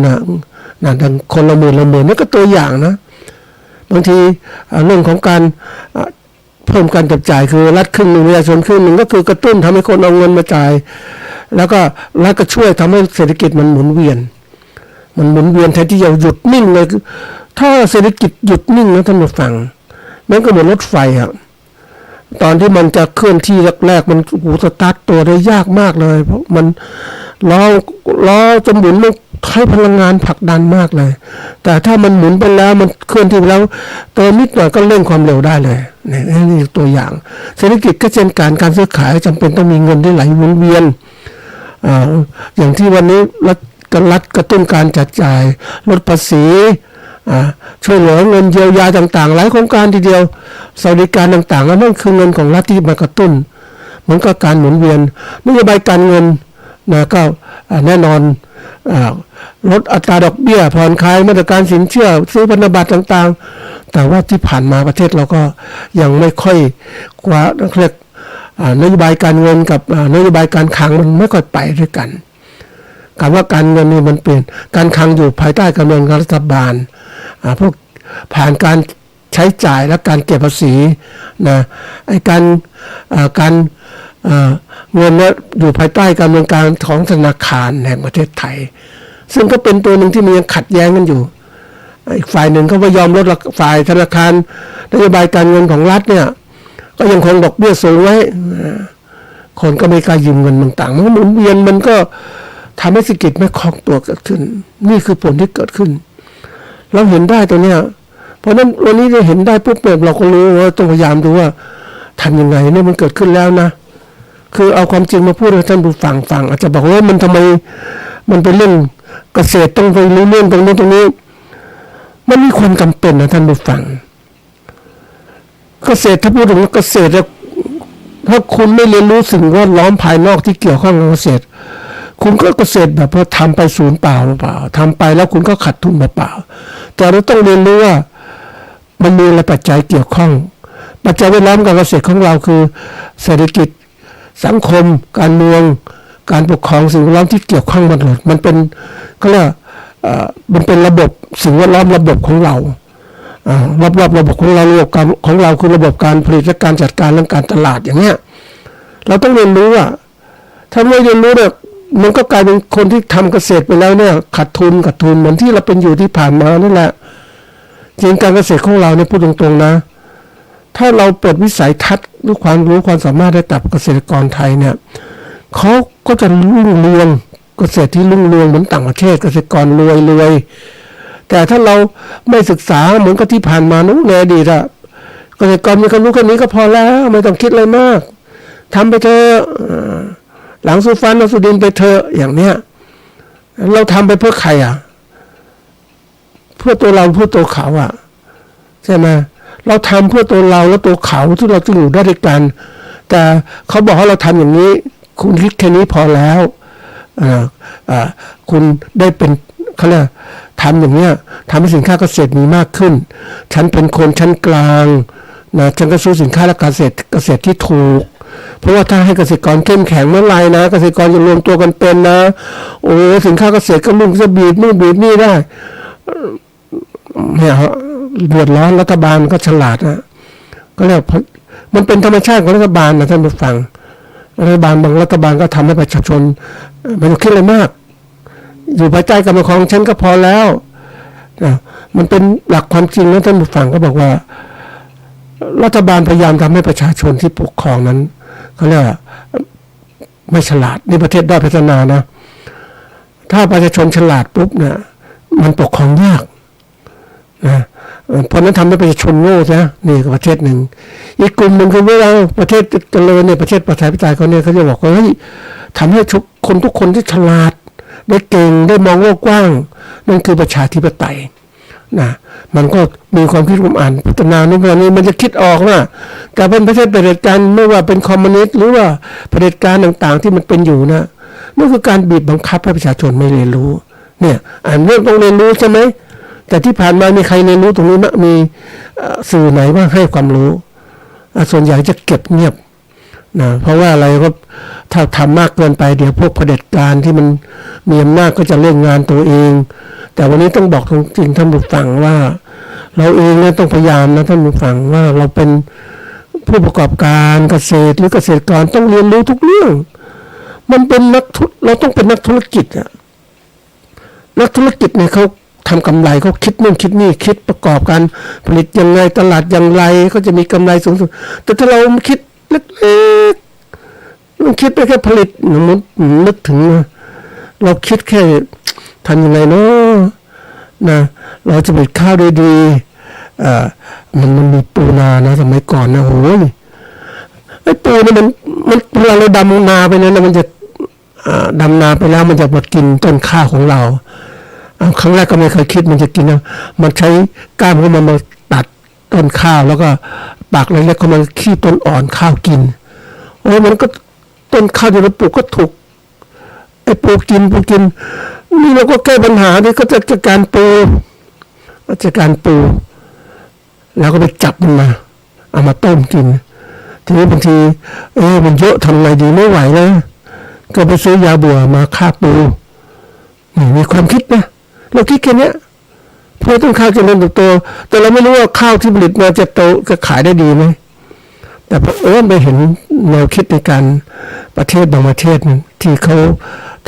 ดังคนละหมื่นนี่ก็ตัวอย่างนะบางทีเรื่องของการเพิ่มการจับจ่ายคือรัฐครึ่งหนึ่งประชาชนครึ่งหนึ่งก็คือกระตุ้นทำให้คนเอาเงินมาจ่ายแล้วก็รัฐก็ช่วยทำให้เศรษฐกิจมันหมุนเวียนแทนที่จะหยุดนิ่งเลยถ้าเศรษฐกิจหยุดนิ่งนะท่านผู้ฟังมันก็เหมือนรถไฟตอนที่มันจะเคลื่อนที่แรกๆมันสตาร์ทตัวได้ยากมากเลยเพราะมันล้อจะหมุนมันใช้พลังงานผลักดันมากเลยแต่ถ้ามันหมุนไปแล้วมันเคลื่อนที่ไปแล้วเติมนิดหน่อยก็เร่งความเร็วได้เลยนี่ตัวอย่างเศรษฐกิจก็เช่นการซื้อขายจำเป็นต้องมีเงินที่ไหลวนเวียนอย่างที่วันนี้รัฐกระตุ้นการจัดจ่ายลดภาษีช่วยเหลือเงินเยียวยาต่างๆหลายโครงการทีเดียวสวัสดิการต่างๆแล้วนั่นคือเงินของรัฐที่มากระตุ้นเหมือนกับการหมุนเวียนนโยบายการเงินก็แน่นอนลดอัตราดอกเบี้ยผ่อนคลายมาตรการสินเชื่อซื้อพันธบัตรต่างๆแต่ว่าที่ผ่านมาประเทศเราก็ยังไม่ค่อยกว่าเรียกนโยบายการเงินกับนโยบายการคลังมันไม่ค่อยไปด้วยกันคำว่าการเงินนี่มันเปลี่ยนการคลังอยู่ภายใต้การเมืองรัฐบาลพวกผ่านการใช้จ่ายและการเก็บภาษีนะไอ้การเงินเนี่ยอยู่ภายใต้การเมืองการของธนาคารแห่งประเทศไทยซึ่งก็เป็นตัวหนึ่งที่มันยังขัดแย้งกันอยู่อีกฝ่ายหนึ่งก็ไม่ยอมลดฝ่ายธนาคารนโยบายการเงินของรัฐเนี่ยก็ยังคงดอกเบี้ยสูงไว้คนก็ไม่กล้ายืมเงินต่างๆมันหมุนเวียนมันก็ทำให้เศรษฐกิจไม่คล่องตัวเกิดขึ้นนี่คือผลที่เกิดขึ้นเราเห็นได้ตัวเนี้ยเพราะนั้นวันนี้เราเห็นได้ปุ๊บเราก็รู้ว่าต้องพยายามดูว่าทำยังไงเนี่ยมันเกิดขึ้นแล้วนะคือเอาความจริงมาพูดให้ท่านผู้ฟังอาจจะบอกว่ามันทำไมมันเป็นเรื่องเกษตรต้องไปรู้เรื่องตรงนี้มันมีความจำเป็นนะท่านผู้ฟังเกษตรถ้าพูดถึงเกษตรถ้าคุณไม่เรียนรู้สิ่งแวดล้อมภายนอกที่เกี่ยวข้องกับเกษตรคุณก็เกษตรแบบว่าทำไปศูนย์เปล่าทำไปแล้วคุณก็ขาดทุนเปล่าแต่เราต้องเรียนรู้ว่ามันมีอะไรปัจจัยเกี่ยวข้องปัจจัยแวดล้อมกับเกษตรของเราคือเศรษฐกิจสังคมการเมืองการปกครองสิ่งแวดล้อมที่เกี่ยวข้องหมดเลยมันเป็นก็เรียกมันเป็นระบบสิ่งแวดล้อมระบบของเรารอบระบบของเราระบบการของเราคือระบบการผลิตและการจัดการเรื่องการตลาดอย่างเงี้ยเราต้องเรียนรู้ถ้าไม่เรียนรู้เนี่ยมันก็กลายเป็นคนที่ทำเกษตรไปแล้วเนี่ยขาดทุนเหมือนที่เราเป็นอยู่ที่ผ่านมานั่นแหละจริงการเกษตรของเราเนี่ยพูดตรงๆนะถ้าเราเปิดวิสัยทัศน์ด้วยความรู้ความสามารถให้กับเกษตรกรไทยเนี่ยเขาก็จะรุ่งเรืองเกษตรที่รุ่งเรืองเหมือนต่างประเทศเกษตรกรรวยแต่ถ้าเราไม่ศึกษาเหมือนกับที่ผ่านมานู้นในอดีตเกษตรกรมีความรู้แค่นี้ก็พอแล้วไม่ต้องคิดอะไรมากทำไปเถอะหลังสู้ฟันเราสู้ดินไปเถอะอย่างเนี้ยเราทำไปเพื่อใครเพื่อตัวเราเพื่อตัวเขาใช่ไหมเราทำเพื่อตัวเราและตัวเขาที่เราจะอยู่ได้ด้วยกันแต่เขาบอกว่าเราทำอย่างนี้คุณคิดแค่นี้พอแล้วคุณได้เป็นเขาเรียกทำอย่างเนี้ยทำให้สินค้าเกษตรมีมากขึ้นฉันเป็นคนชั้นกลางนะฉันก็ซื้อสินค้าและเกษตรที่ถูกเพราะว่าถ้าให้เกษตรกรเข้มแข็งเมื่อไรนะเกษตรกรจะรวมตัวกันเป็นนะโอ้สินค้าเกษตรก็มุ่งจะบีบนู่นบีบนี่ได้เนี่ย เดือดร้อนรัฐบาลก็ฉลาดนะก็เรียกมันเป็นธรรมชาติของรัฐบาลนะท่านผู้ฟังรัฐบาลบางรัฐบาลก็ทำให้ประชาชนไม่ต้องคิดอะไรมากอยู่ภายใต้การปกครองฉันก็พอแล้วนะมันเป็นหลักความจริงนะท่านผู้ฟังก็บอกว่ารัฐบาลพยายามทำให้ประชาชนที่ปกครองนั้นเขาเรียกว่าไม่ฉลาดในประเทศด้อยพัฒนานะถ้าประชาชนฉลาดปุ๊บเนี่ยมันปกครองยากนะเพราะนั้นทำให้ประชาชนโง่นะนี่ก็ประเทศหนึ่งอีกกลุ่มหนึ่งคือเวลาประเทศเจริญเนี่ยประเทศประชาธิปไตยเขาเนี่ยเขาจะบอกว่าเฮ้ยทำให้คนทุกคนที่ฉลาดได้เก่งได้มองโลกกว้างนั่นคือประชาธิปไตยนะมันก็มีความคิดความอ่านพัฒนาในเรื่องนี้มันจะคิดออกว่าการเป็นประเทศเผด็จการไม่ว่าเป็นคอมมิวนิสต์หรือว่าเผด็จการต่างๆที่มันเป็นอยู่นะนั่นคือการบีบบังคับให้ประชาชนไม่เรียนรู้เนี่ยเรื่องต้องเรียนรู้ใช่ไหมแต่ที่ผ่านมามีใครเรียนรู้ตรงนี้มั้ยมีสื่อไหนบ้างให้ความรู้ส่วนใหญ่จะเก็บเงียบนะเพราะว่าอะไรก็ถ้าทำมากเกินไปเดี๋ยวพวกเผด็จการที่มันมีอำนาจก็จะเล่นงานตัวเองแต่วันนี้ต้องบอกจริงท่านผู้ฟังว่าเราเองเนี่ยต้องพยายามนะท่านผู้ฟังว่าเราเป็นผู้ประกอบการเกษตรหรือเกษตรกรต้องเรียนรู้ทุกเรื่องมันเป็นเราต้องเป็นนักธุรกิจอะนักธุรกิจเนี่ยเขาทำกำไรเขาคิดนู่นคิดนี่คิดประกอบการผลิตยังไงตลาดอย่างไรก็จะมีกำไรสูงสุดแต่ถ้าเราคิดเล็กๆมันคิดไปแค่ผลิตมันนึกถึงเราคิดแค่ทำยังไงเนาะนะเราจะผลิตข้าวได้ดีมันมีปูนานะสมัยก่อนนะโหยไอ้ปูนี่มันเวลาเราดำนาไปเนี่ยมันจะดำนาไปแล้วมันจะมากินต้นข้าวของเราครั้งแรกก็ไม่เคยคิดมันจะกินนะมันใช้ก้ามของมันมาตัดต้นข้าวแล้วก็ปากเล็กๆเขามันขี้ต้นอ่อนข้าวกินโอ้มันก็ต้นข้าวที่เราปลูกก็ถูกไอ้ปูกินนี่เราก็แก้ปัญหาที่ก็จะจัดการปูแล้วก็ไปจับมันมาเอามาต้มกินทีนี้บางทีมันเยอะทำไงดีไม่ไหวนะก็ไปซื้อยาเบื่อมาฆ่าปูนี่มีความคิดนะเราคิดแค่นี้เพื่อต้นข้าวจะเริ่มโตแต่เราไม่รู้ว่าข้าวที่ผลิตมาจะโตจะขายได้ดีไหมแต่ไปเห็นแนวคิดในการประเทศบางประเทศที่เขา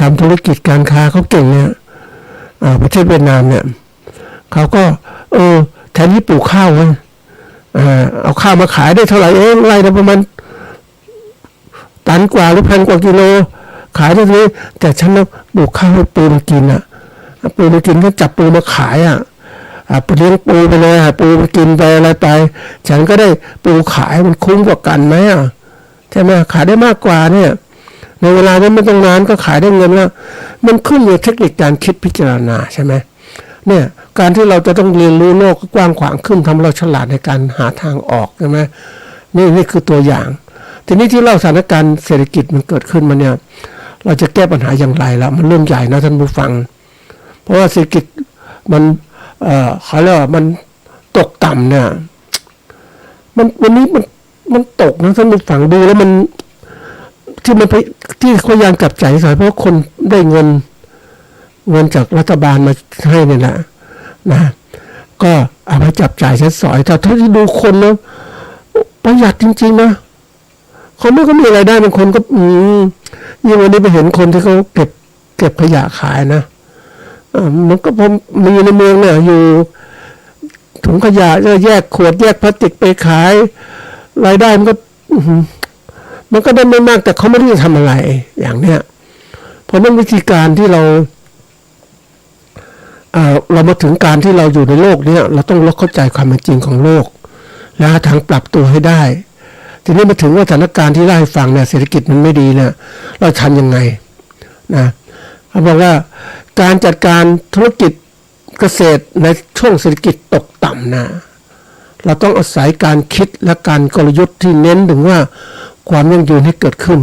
ทำธุรกิจการค้าเขาเก่งเนี่ยประเทศเวียดนามเนี่ยเขาก็แทนที่ปลูกข้าวเอาข้าวมาขายได้เท่าไหร่ไร่ละประมาณตันกว่าหรือ1,000 กว่ากิโลขายได้เลยแต่ฉันปลูกข้าวให้ปูมากินปูมากินก็จับปูมาขายไปเลี้ยงปูไปเลยปูมากินไปอะไรไปฉันก็ได้ปูขายมันคุ้มกว่ากันไหมใช่ไหมขายได้มากกว่าเนี่ยในเวลานั้นไม่ต้องนานก็ขายได้เงินแล้วมันขึ้นอยู่เทคนิคการคิดพิจารณาใช่ไหมเนี่ยการที่เราจะต้องเรียนรู้โลกกว้างขวางขึ้นทำเราฉลาดในการหาทางออกใช่ไหมนี่คือตัวอย่างทีนี้ที่เล่าสถานการณ์เศรษฐกิจมันเกิดขึ้นมาเนี่ยเราจะแก้ปัญหาอย่างไรแล้วมันเรื่องใหญ่นะท่านผู้ฟังเพราะว่าเศรษฐกิจมันเขาเรียกว่ามันตกต่ำเนี่ยมันวันนี้มันตกนะท่านผู้ฟังดูแล้วมันที่พยายามจับจ่ายใส่เพราะคนได้เงินจากรัฐบาลมาให้เนี่ยแหละนะก็เอาไปจับจ่ายใช้สอยแต่ถ้าที่ดูคนนะประหยัดจริงๆนะคนไม่ก็มีอะไรได้บางคนก็ยิ่งวันนี้ไปเห็นคนที่เขาเก็บขยะขายนะมันก็ผมมีในเมืองเนี่ยอยู่ถุงขยะก็แยกขวดแยกพลาสติกไปขายรายได้มันก็ได้ไม่มากแต่เขาไม่รู้จะทำอะไรอย่างเนี้ยเพราะนั้นวิธีการที่เรามาถึงการที่เราอยู่ในโลกนี้เราต้องเข้าใจความเป็นจริงของโลกและหาทางปรับตัวให้ได้ทีนี้มาถึงว่าสถานการณ์ที่เล่าให้ฟังเนี่ยเศรษฐกิจมันไม่ดีเนี่ยเราทำยังไงนะเขาบอกว่าการจัดการธุรกิจเกษตรในช่วงเศรษฐกิจตกต่ำนะเราต้องอาศัยการคิดและการกลยุทธ์ที่เน้นถึงว่าความยั่งยืนให้เกิดขึ้น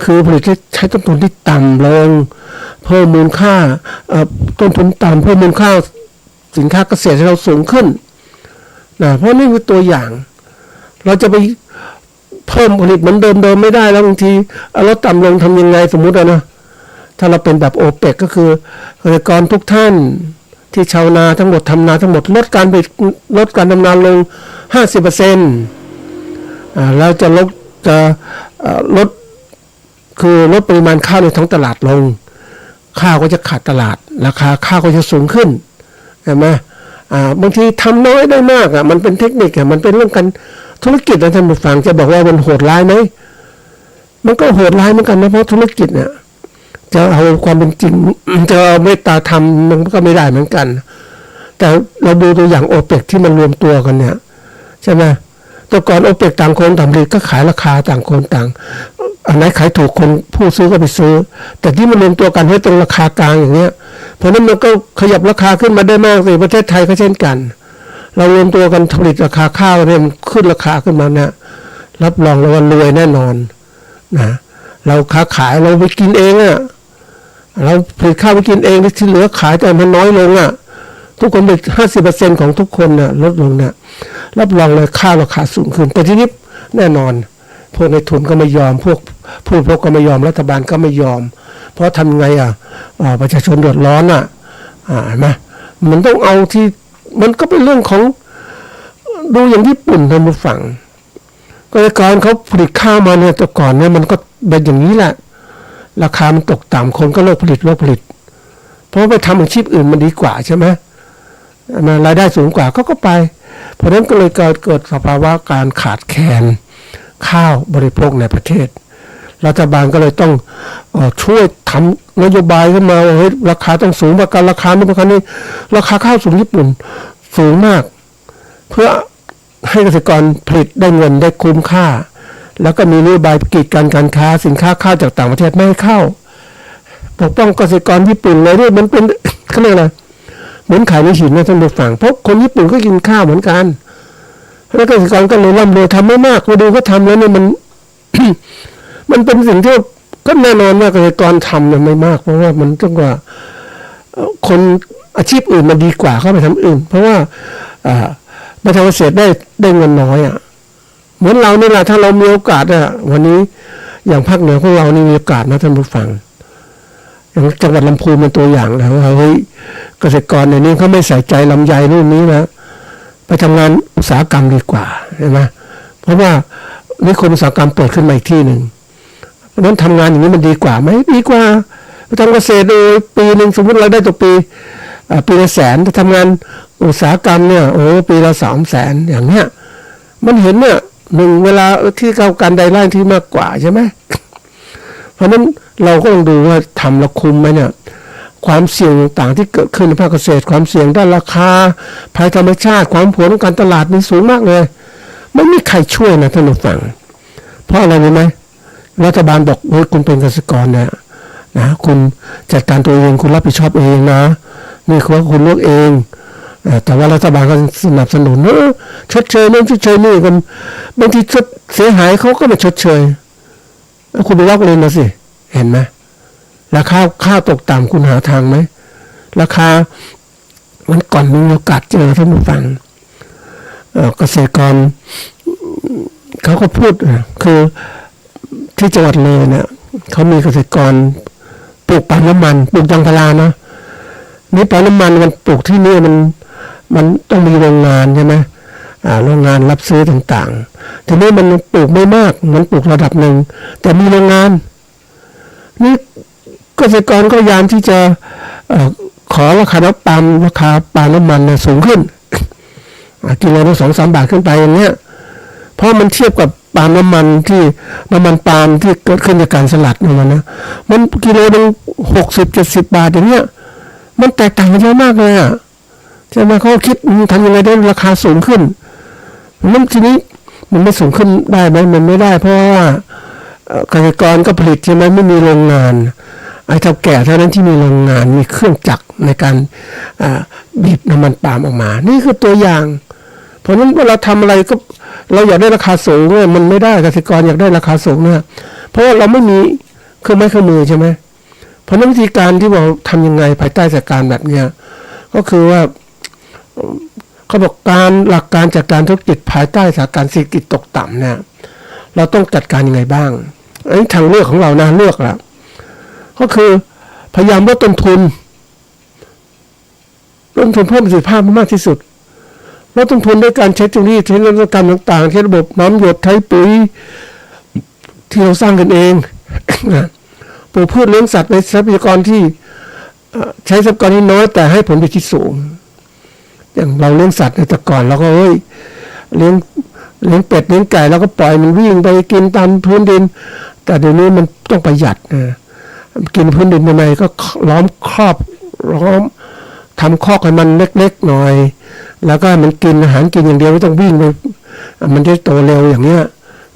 คือผลิตใช้ต้นทุนที่ต่ำลงเพิ่มมูลค่าต้นทุนต่ำเพิ่มมูลค่าสินค้าเกษตรให้เราสูงขึ้นนะเพราะนี่คือตัวอย่างเราจะไปเพิ่มผลิตเหมือนเดิมไม่ได้แล้วบางทีลดต่ำลงทำยังไงสมมุตินะถ้าเราเป็นแบบโอเปกก็คือเกษตรกรทุกท่าน ที่ชาวนาทั้งหมดทำนาทั้งหมดลดการทำนาลง 50%แล้วจะลดคือลดปริมาณข้าวในท้องตลาดลงข้าวก็จะขาดตลาดราคาข้าวก็จะสูงขึ้นเห็นไหมบางทีทำน้อยได้มากมันเป็นเทคนิคมันเป็นเรื่องการธุรกิจนะท่านผู้ฟังจะบอกว่ามันโหดร้ายไหมมันก็โหดร้ายเหมือนกันนะเพราะธุรกิจเนี่ยจะเอาความเป็นจริงจะเอาเมตตาธรรมมันก็ไม่ได้เหมือนกันแต่เราดูตัวอย่างโอเปกที่มันรวมตัวกันเนี่ยใช่ไหมแต่ก่อนโอเปกต่างคนต่างผลิตก็ขายราคาต่างคนต่างอันไหนขายถูกคนผู้ซื้อก็ไปซื้อแต่ที่มันรวมตัวกันให้ตรงราคากลางอย่างเงี้ยเพราะนั้นมันก็ขยับราคาขึ้นมาได้มากเลยประเทศไทยก็เช่นกันเรารวมตัวกันผลิตราคาข้าวเนี่ยมันขึ้นราคาขึ้นมาเนี่ยรับรองเลยว่ารวยแน่นอนนะเราค้าขายเราไปกินเองเราผลิตข้าวไปกินเองที่เหลือขายแต่มันน้อยลงทุกคนไป50%ของทุกคนลดลงรับรองเลยข้าวราคาสูงขึ้นแต่ทีนี้แน่นอนพวกในทุนก็ไม่ยอมพวกผู้บริโภคก็ไม่ยอมรัฐบาลก็ไม่ยอมเพราะทำไงประชาชนเดือดร้อนเห็นไหมมันต้องเอาที่มันก็เป็นเรื่องของดูอย่างญี่ปุ่นท่านผู้ฟังเกษตรกรเขาผลิตข้าวมาเนี่ยแต่ก่อนเนี่ยมันก็เป็นอย่างนี้แหละราคามันตกต่ำคนก็เลิกผลิตเพราะไปทำอาชีพอื่นมันดีกว่าใช่ไหมรายได้สูงกว่าก็ไปเพราะนั้นก็เลยเกิดสภาวะการขาดแคลนข้าวบริโภคในประเทศรัฐบาลก็เลยต้องช่วยทำนโยบายขึ้นมาว่าเฮ้ยราคาต้องสูงกว่ากันราคาไม่ประกันนี้ราคาข้าวสูงญี่ปุ่นสูงมากเพื่อให้เกษตรกรผลิตได้เงินได้คุ้มค่าแล้วก็มีนโยบายกีดกันการค้าสินค้าข้าวจากต่างประเทศไม่ให้เข้าปกป้องเกษตรกรญี่ปุ่นเลยนี่มันเป็นเขาเรียกอะไรเหมือนขายในหินนะท่านผู้ฟังเพราะคนญี่ปุ่นก็กินข้าวเหมือนกันแล้วเกษตรกรก็เลยร่ำรวยทำไม่มากมาดูก็ทำแล้วเนี่ยมัน มันเป็นสิ่งที่ก็แน่นอนว่าเกษตรกรทำเนี่ยไม่มากเพราะว่ามันต้องว่าคนอาชีพอื่นมันดีกว่าเข้าไปทำอื่นเพราะว่ามาทำเกษตรได้เงินน้อยเหมือนเรานี่แหละถ้าเรามีโอกาสวันนี้อย่างภาคเหนือของเรานี่มีโอกาสนะท่านผู้ฟังอย่างจังหวัดลำพูนเป็นตัวอย่างนะว่าเฮ้ยเกษตรกรในนี้เขาไม่ใส่ใจลำไยนู่นนี้นะไปทำงานอุตสาหกรรมดีกว่าใช่ไหมเพราะว่านิคมอุตสาหกรรมเปิดขึ้นมาอีกที่หนึ่งเพราะฉะนั้นทำงานอย่างนี้มันดีกว่าไหมดีกว่าไปทำเกษตรโดยปีหนึ่งสมมติเราได้ต่อปีละ100,000ถ้าทำงานอุตสาหกรรมเนี่ยปีละ300,000อย่างเนี้ยมันเห็นเนี่ยหนึ่งเวลาที่เขาการได้ไล่ที่มากกว่าใช่ไหมเพราะฉะนั้นเราก็ต้องดูว่าทำแล้วคุ้มไหมเนี่ยความเสี่ยงต่างๆที่เกิดขึ้นในภาคเกษตรความเสี่ยงด้านราคาภัยธรรมชาติความผันของการตลาดนี่สูงมากเลยไม่มีใครช่วยนะท่านผู้ฟังเพราะอะไรรู้ไหมรัฐบาลบอกว่าคุณเป็นเกษตรกรเนี่ยนะคุณจัดการตัวเองคุณรับผิดชอบเองนะนี่คือว่าคุณเลือกเองแต่ว่ารัฐบาลก็สนับสนุนชดเชยนั่นชดเชยนี่กันบางทีเสียหายเขาก็ไม่ชดเชยคุณไปลอกเลียนมาสิเห็นไหมราคาข้าวตกต่ำคุณหาทางไหมราคามันก่อนมีโอกาสเจอท่านผู้ฟังเกษตรกรเขาก็พูดคือที่จังหวัดเลยเนี่ยเขามีเกษตรกรปลูกปาล์มน้ำมันปลูกยางพารานะนี่ปาล์มน้ำมันมันปลูกที่นี่มันต้องมีโรงงานใช่ไหมโรงงานรับซื้อต่างๆทีนี้มันปลูกไม่มากมันปลูกระดับหนึ่งแต่มีโรงงานนี่เกษตรกรก็พยายามที่จะขอราคาน้ำปาล์มราคาปาล์มน้ำมันสูงขึ้นกิโลละ2-3 บาทขึ้นไปอย่างเงี้ยเพราะมันเทียบกับปาล์มน้ำมันที่น้ำมันปาล์มที่เกิดขึ้นจากการสลัดนะมันกิโลนึง60-70 บาทอย่างเงี้ยมันแตกต่างกันเยอะมากเลยใช่ไหมเขาคิดทำยังไงได้ราคาสูงขึ้นมันทีนี้มันไม่สูงขึ้นได้ไหมมันไม่ได้เพราะว่าเกษตรกรก็ผลิตใช่ไหมไม่มีโรงงานไอ้เท่าแก่เท่านั้นที่มีโรงงานมีเครื่องจักรในการบีบน้ำมันปาล์มออกมานี่คือตัวอย่างเพราะฉะนั้นเวลาทำอะไรก็เราอยากได้ราคาสูงเนี่ยมันไม่ได้เกษตรกรอยากได้ราคาสูงเนี่ยเพราะว่าเราไม่มีเครื่องไม้เครื่องมือใช่ไหมเพราะนั้นวิธีการที่เราทำยังไงภายใต้สถานการณ์แบบเนี้ยก็คือว่าเขาบอกหลักการจัดการธุรกิจภายใต้สถานการณ์เศรษฐกิจตกต่ำเนี่ยเราต้องจัดการยังไงบ้างอันนี้ทางเลือกของเรานะเลือกแล้วก็คือพยายามลดต้นทุน ลดต้นทุนเพิ่มประสิทธิภาพมากที่สุดลดต้นทุนด้วยการใช้เทคโนโลยีใช้นวัตกรรมต่างๆใช้ระบบน้ำหยดใช้ปุ๋ยที่เราสร้างกันเองปลูกพืชเลี้ยงสัตว์ในทรัพยากรที่ใช้ทรัพยากรที่น้อยแต่ให้ผลผลิตที่สูงอย่างเราเลี้ยงสัตว์ในแต่ก่อนเราก็เลี้ยงเป็ดเลี้ยงไก่แล้วก็ปล่อยมันวิ่งไปกินตามพื้นดินแต่เดี๋ยวนี้มันต้องประหยัดนะกินพื้นดินในก็ล้อมทำคอกให้มันเล็กๆหน่อยแล้วก็มันกินอาหารกินอย่างเดียวไม่ต้องวิ่งไปมันจะโตเร็วอย่างเงี้ย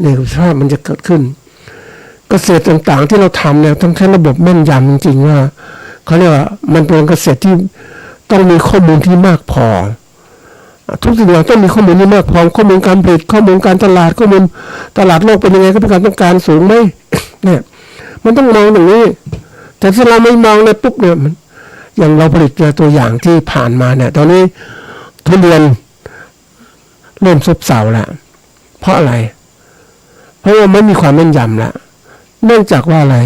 นี่สภาพมันจะเกิดขึ้นเกษตรต่างๆที่เราทำเนี่ยต้องใช้ระบบแม่นยำจริงๆว่าเขาเรียกว่ามันเป็นเกษตรที่ต้องมีข้อมูลที่มากพอทุกสิ่งอย่างต้องมีข้อมูลที่มากพอข้อมูลการผลิตข้อมูลการตลาดข้อมูลตลาดโลกเป็นยังไงก็เป็นการต้องการสูงไหมเนี่ยมันต้องมองอย่างนี้แต่ถ้าเราไม่มองเลยปุ๊บเนี่ยมันอย่างเราผลิตตัวอย่างที่ผ่านมาเนี่ยตอนนี้ทุเรียนเริ่มซบเซาแล้วเพราะอะไรเพราะว่าไม่มีความแม่นยำแล้วเนื่องจากว่าอะไร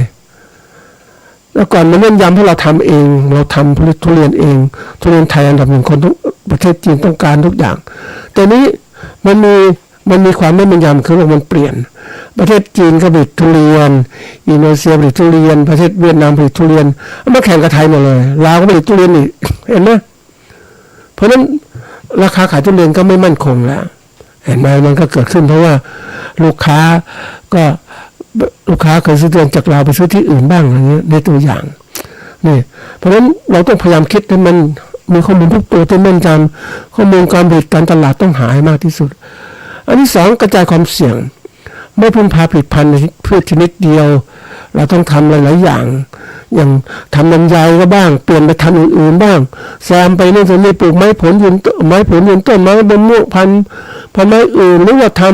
แล้วก่อนมันแม่นยำเพราะเราทำเองเราทำผลิตทุเรียนเองทุเรียนไทยอันดับหนึ่งคนทุกประเทศจีนต้องการทุกอย่างแต่นี้มันมีความไม่แม่นยำคือว่ามันเปลี่ยนประเทศจีนก็ผลิตทุเรียนอินโดนีเซียผลิตทุเรียนประเทศเวียดนามผลิตทุเรียนมาแข่งกับไทยหมดเลยลาวก็ผลิตทุเรียนอีกเห็นไหมเพราะฉะนั้นราคาขายทุเรียนก็ไม่มั่นคงแล้วเห็นไหมมันก็เกิดขึ้นเพราะว่าลูกค้าเคยซื้อทุเรียนจากเราไปซื้อที่อื่นบ้างอย่างเงี้ยในตัวอย่างนี่เพราะฉะนั้นเราต้องพยายามคิดให้มันมีข้อมูลทุกตัวที่แม่นยำข้อมูลการผลิตการตลาดต้องหายมากที่สุดอันที่สองกระจายความเสี่ยงไม่พึ่งพาผลิตภัณฑ์พืชชนิดเดียวเราต้องทำหลายๆอย่างอย่างทำลำไยก็บ้างเปลี่ยนไปทำอื่นๆบ้างแซมไปนู่นนี่ปลูกไม้ผลยืนต้นไม้บนม่วงพันไม้อื่นหรือว่าท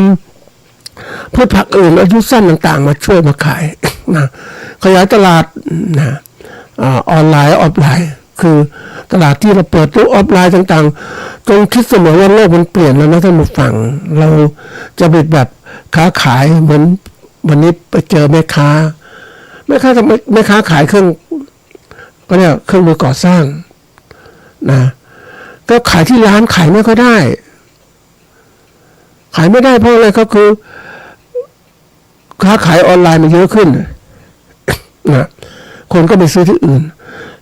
ำพืชผักอื่นอายุสั้นต่างๆมาช่วยมาขายนะขยายตลาดนะออนไลน์ออฟไลน์คือตลาดที่เราเปิดตู้ออฟไลน์ต่างๆจงคิดเสมอว่าโลกมันเปลี่ยนแล้วนะท่านผู้ฟังเราจะเป็นแบบค้าขายเหมือนวันนี้ไปเจอแม่ค้าขายเครื่องก็เนี่ยเครื่องมือก่อสร้างนะก็ขายที่ร้านขายไม่ค่อยได้เพราะอะไรก็คือค้าขายออนไลน์มันเยอะขึ้นนะคนก็ไปซื้อที่อื่น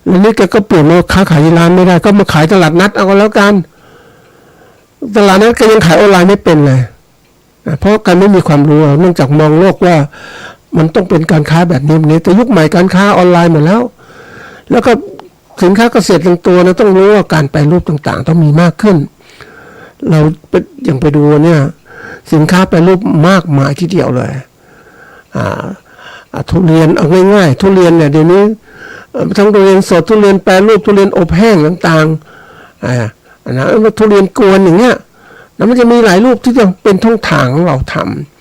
แล้วนี่แกก็เปลี่ยนมาค้าขายที่ร้านไม่ได้ก็มาขายตลาดนัดเอาก็แล้วกันตลาดนัดก็ยังขายออนไลน์ไม่เป็นเลยเพราะการไม่มีความรู้เนื่องจากมองโลกว่ามันต้องเป็นการค้าแบบนี้แต่ยุคใหม่การค้าออนไลน์หมดแล้วก็สินค้าเกษตรต่างตัวนะต้องรู้ว่าการแปรรูปต่างๆต้องมีมากขึ้นเราอย่างไปดูเนี่ยสินค้าแปรรูปมากมายทีเดียวเลยทุเรียนเอาง่ายๆทุเรียนเนี่ยเดี๋ยวนี้ทั้งทุเรียนสดทุเรียนแปรรูปทุเรียนอบแห้งต่างๆนะทุเรียนกวนอย่างเงี้ยแล้วมันจะมีหลายรูปที่ยังเป็นช่องทางของเราท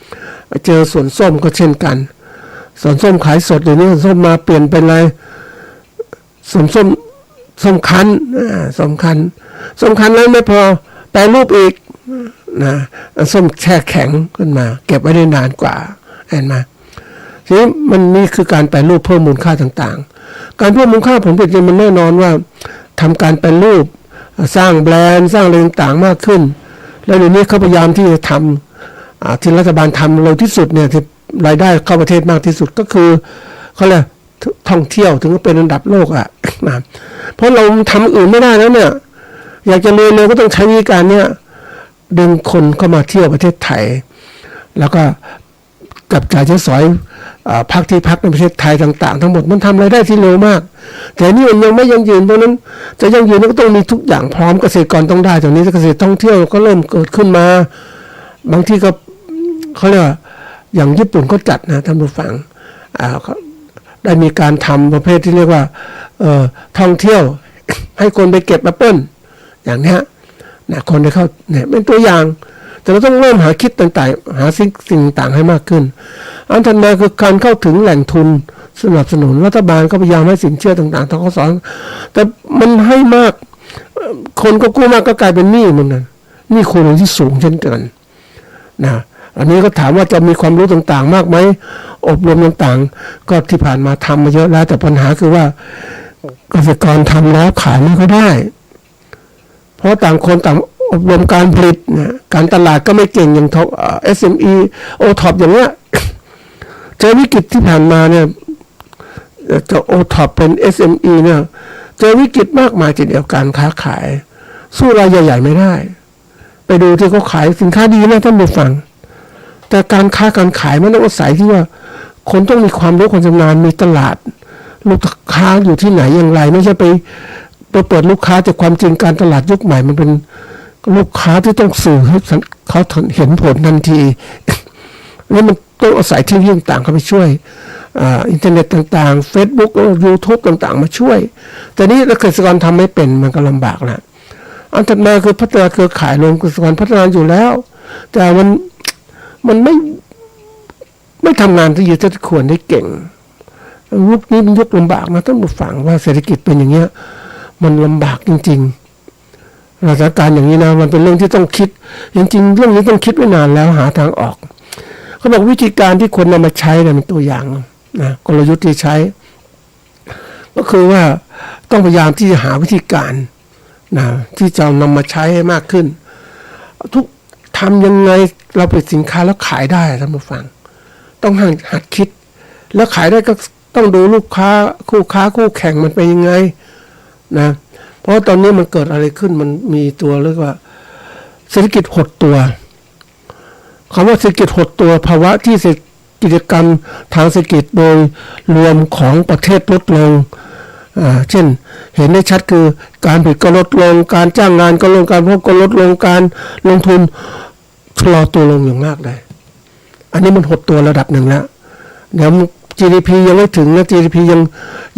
ำเจอสวนส้มก็เช่นกันสวนส้มขายสดเดี๋ยวนี้ส้มมาเปลี่ยนเป็นอะไรส้มคั้นแล้วไม่พอแปรรูปอีกนะส้มแช่แข็งขึ้นมาเก็บไว้ได้นานกว่าเห็นไหมทีนี้มันนี่คือการแปรรูปเพิ่มมูลค่าต่างๆการเพิ่มมูลค่าผลผลิตมันแน่นอนว่าทำการแปรรูปสร้างแบรนด์สร้างอะไรต่างๆมากขึ้นแล้วเดี๋ยวนี้เขาพยายามที่จะทำที่รัฐบาลทำเร็วที่สุดเนี่ยที่รายได้เข้าประเทศมากที่สุดก็คือเขาเรียกท่องเที่ยวถึงจะเป็นอันดับโลกนะเพราะเราทำอื่นไม่ได้แล้วเนี่ยอยากจะรวยเลยก็ต้องใช้วิธีการเนี่ยดึงคนเข้ามาเที่ยวประเทศไทยแล้วก็กับจ่ายใช้สอยพักที่พักในประเทศไทยต่างๆทั้งหมดมันทำรายได้ที่เร็วมากแต่นี่มันยังไม่ยั่งยืนเพราะนั้นจะยั่งยืนก็ต้องมีทุกอย่างพร้อมเกษตรกรต้องได้ตอนนี้เกษตรท่องเที่ยวก็เริ่มเกิดขึ้นมาบางที่ก็เขาเรียกว่าอย่างญี่ปุ่นก็จัดนะท่านผู้ฟังได้มีการทำประเภทที่เรียกว่าท่องเที่ยวให้คนไปเก็บแอปเปิ้ลอย่างนี้นะคนได้เข้าเนี่ยเป็นตัวอย่างแต่เราต้องเริ่มหาคิดต่างๆหาสิ่งต่างให้มากขึ้นอันถัดมาคือการเข้าถึงแหล่งทุนสนับสนุนรัฐบาลก็พยายามให้สินเชื่อต่างๆทกส.แต่มันให้มากคนก็กู้มากก็กลายเป็นหนี้มันนะหนี้คนที่สูงเช่นกันนะอันนี้ก็ถามว่าจะมีความรู้ต่างๆมากไหมอบรมต่างๆก็ที่ผ่านมาทำมาเยอะแล้วแต่ปัญหาคือว่าเกษตรกรทำแล้วขายไม่ค่อยได้ เพราะต่างคนต่างอบรมการผลิตนะการตลาดก็ไม่เก่งอย่างSME OTOP อย่างเงี้ยเจอวิกฤตที่ผ่านมาเนี่ยจะ OTOP เป็น SME เนี่ยเจอวิกฤตมากมายทีเดียวการค้าขายสู้รายใหญ่ๆไม่ได้ไปดูที่เขาขายสินค้าดีนะท่านผู้ฟังแต่การค้าการขายมันต้องอาศัยที่ว่าคนต้องมีความรู้ความชำนาญมีตลาดลูกค้าอยู่ที่ไหนอย่างไรไม่ใช่ไปเปิดลูกค้าแต่ความจริงการตลาดยุคใหม่มันเป็นลูกค้าที่ต้องสื่อให้เขาเห็นผลทันทีแล้วมันต้องอาศัยที่ต่างๆเข้าไปช่วยอินเทอร์เน็ตต่างๆ Facebook YouTube ต่างๆมาช่วยแต่นี่เกษตรกรทำไม่เป็นมันก็ลำบากแหละอันถัดมาคือพัฒนาเครือข่ายโรงเกษตรกรพัฒนาอยู่แล้วแต่มันไม่ทำงานที่จะควรได้เก่งยุคนี้มันยุคลำบากนะท่านผู้ฟังว่าเศรษฐกิจเป็นอย่างเงี้ยมันลำบากจริงๆสถานการณ์อย่างนี้นะมันเป็นเรื่องที่ต้องคิดจริงๆเรื่องนี้ต้องคิดไว้นานแล้วหาทางออกเขาบอกวิธีการที่คนนำมาใช้เนี่ยเป็นตัวอย่างนะกลยุทธ์ที่ใช้ก็คือว่าต้องพยายามที่จะหาวิธีการนะที่จะนำมาใช้ให้มากขึ้นทุกทำยังไงเราผลิตสินค้าแล้วขายได้ท่านผู้ฟังต้องหัดคิดแล้วขายได้ก็ต้องดูลูกค้าคู่แข่งมันเป็นยังไงนะเพราะตอนนี้มันเกิดอะไรขึ้นมันมีตัวเรียกว่าเศรษฐกิจหดตัวคำว่าเศรษฐกิจหดตัวภาวะที่กิจกรรมทางเศรษฐกิจโดยรวมของประเทศลดลงเช่นเห็นได้ชัดคือการผลิตก็ลดลงการจ้างงานก็ลดการพบก็ลดลงการลงทุนชะลอตัวลงอย่างมากเลยอันนี้มันหดตัวระดับหนึ่งแล้วเดี๋ยว GDP ยังไม่ถึงนะ GDP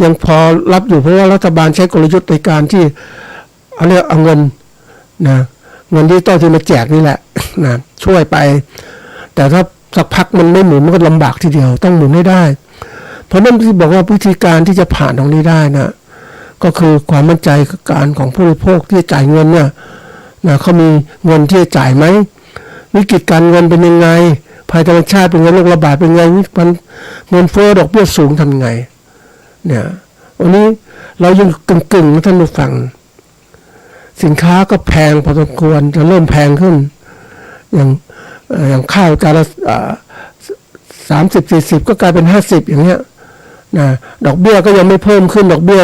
ยังพอรับอยู่เพราะว่ารัฐบาลใช้กลยุทธ์ในการที่เอาเงินนะเงินดิจิตอลที่มาแจกนี่แหละนะช่วยไปแต่ถ้าสักพักมันไม่หมุนมันก็ลำบากทีเดียวต้องหมุนให้ได้เพราะนั่นที่บอกว่าวิธีการที่จะผ่านตรงนี้ได้นะก็คือความมั่นใจการของผู้บริโภคที่จะจ่ายเงินเนี่ยนะเขามีเงินที่จะจ่ายไหมวิกฤตการเงินเป็นยังไงภัยธรรมชาติเป็นไงโรคระบาดเป็นไงเงินเฟ้อดอกเบี้ยสูงทำไงเนี่ยวันนี้เรายังกึ่งนะท่านผู้ฟังสินค้าก็แพงพอสมควรจะเริ่มแพงขึ้นอย่างข้าวจานละ30-40ก็กลายเป็น50อย่างเงี้ยนะดอกเบี้ยก็ยังไม่เพิ่มขึ้นดอกเบี้ย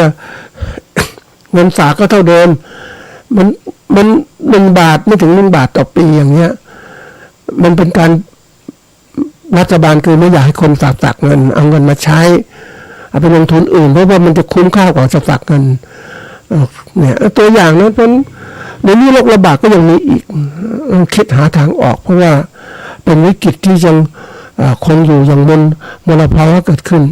เงินฝากก็เท่าเดิมมัน1 บาทไม่ถึง1 บาทต่อปีอย่างเงี้ยมันเป็นการรัฐบาลคือไม่อยากให้คนฝากเงินเอาเงินมาใช้เอาไปลงทุนอื่นเพราะว่ามันจะคุ้มค่ากว่าจะฝากเงินเนี่ยตัวอย่างนั้นเพราะในนี้โรคระบาดก็ยังมีอีกคิดหาทางออกเพราะว่าเป็นวิกฤตที่ยังคงอยู่อย่างมลภาวะเกิดขึ้น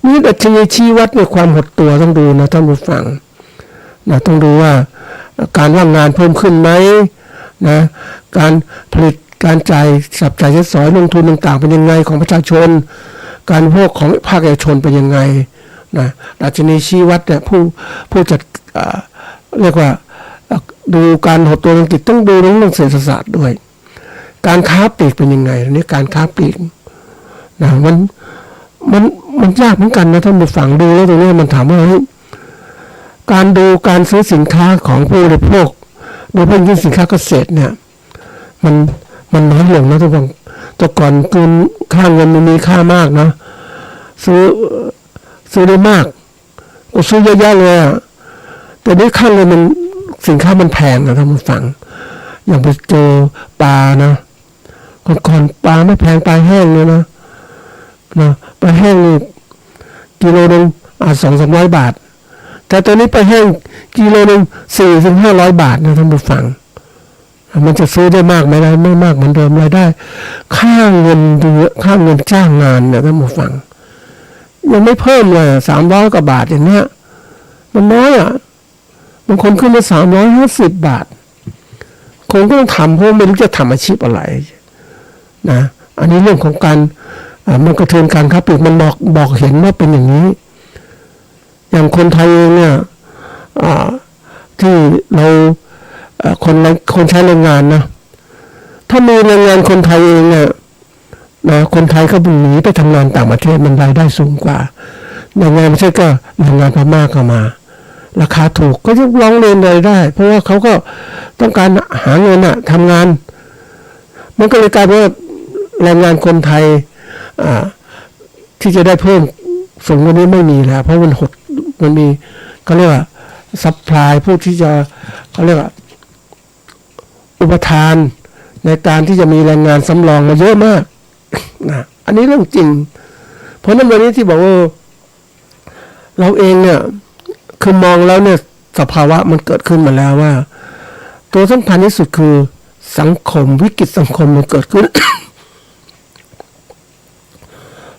นี่ดัชนีชี้วัดในความหดตัวต้องดูนะท่านผู้ฟังนะต้องดูว่าการว่างงานเพิ่มขึ้นไหมนะการผลิตการจ่ายสับจ่ายใช้สอยลงทุนต่างๆเป็นยังไงของประชาชนการพวกของภาคเอกชนเป็นยังไงนะดัชนีชี้วัดเนี่ยผู้จัดเรียกว่าดูการหดตัวเศรษฐกิจต้องดูเรื่องเศรษฐศาสตร์ด้วยการค้าปลีกเป็นยังไงอันนี้การค้าปลีกนะมันยากเหมือนกันนะท่านผู้ฟังดูแล้วตรงนี้มันถามว่าการดูการซื้อสินค้าของผู้บริโภคโดยเฉพาะยิ่งสินค้าเกษตรเนี่ยมันน้อยลงนะทุกคนแต่ก่อนค่าเงินมันมีค่ามากนะซื้อได้มากก็ซื้อเยอะๆเลยอ่ะแต่นี้ค่าเงินมันสินค้ามันแพงนะท่านผู้ฟังอย่างไปเจอปลานะก่อนปลาไม่แพงปลาแห้งเลยนะปลาแห้งนี่กิโลนึง200-300 บาทแต่ตอนนี้ปลาแห้งกิโลนึง400-500 บาทนะท่านผู้ฟังมันจะซื้อได้มากไม่ได้ไม่มากเหมือนเดิมรายได้ค่าเงินจ้างงานเนี่ยท่านผู้ฟังยังไม่เพิ่มเลย300 กว่าบาทอย่างเนี้ยมันน้อยอ่ะบางคนขึ้นมา350 บาทคงต้องทำเพราะไม่รู้จะทำอาชีพอะไรนะอันนี้เรื่องของการมันกระเทือนการค้าปลีกมันบอกเห็นว่าเป็นอย่างนี้อย่างคนไทยเนี่ยที่เราคนใช้แรงงานนะถ้ามีแรงงานคนไทยเองเนี่ยนะคนไทยเขาหนีไปทำงานต่างประเทศมันรายได้สูงกว่าแรงงานไม่ใช่ก็แรงงานพม่าเข้ามา ราคาถูกก็จะร้องเรียนเลยได้ เพราะว่าเขาก็ต้องการหาเงินทำงานมันก็เลยกลายเป็นว่าแรงงานคนไทยที่จะได้เพิ่มสูงกว่านี้ไม่มีแล้วเพราะมันมีเขาเรียกว่าซัพพลายผู้ที่จะเขาเรียกว่าอุปทานในการที่จะมีแรงงานสำรองมาเยอะมากนะอันนี้เรื่องจริงเพราะนั้นวันนี้ที่บอกว่าเราเองเนี่ยคือมองแล้วเนี่ยสภาวะมันเกิดขึ้นมาแล้วว่าตัวสำคัญที่สุดคือสังคมวิกฤตสังคมมันเกิดขึ้น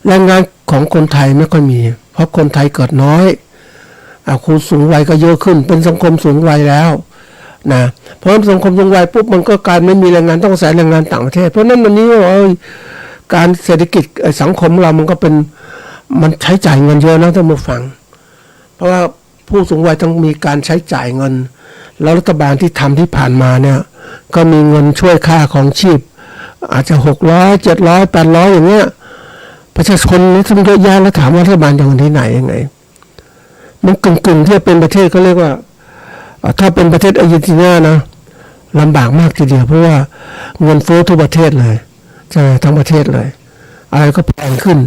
แรงงานของคนไทยไม่ค่อยมีเพราะคนไทยเกิดน้อยคนสูงวัยก็เยอะขึ้นเป็นสังคมสูงวัยแล้วนะเพราะสังคมสูงวัยปุ๊บมันก็การไม่มีแรงงานต้องอาศัยแรงงานต่างประเทศเพราะนั้นวันนี้การเศรษฐกิจสังคมเรามันก็เป็นมันใช้จ่ายเงินเยอะนะท่านผู้ฟังเพราะว่าผู้สูงวัยต้องมีการใช้จ่ายเงินแล้วรัฐบาลที่ทำที่ผ่านมาเนี่ยก็มีเงินช่วยค่าของชีพอาจจะ600 700 800อย่างเงี้ยประชาชนนี่ทำเยอะแยะแล้วถามว่ารัฐบาลจะเอาที่ไหนยังไงมันกึ่งที่เป็นประเทศก็เรียกว่าถ้าเป็นประเทศอาร์เจนตินานะลำบากมากทีเดียวเพราะว่าเงินเฟ้อทุกประเทศเลยใช่ทั้งประเทศเลยอะไรก็แพงขึ้น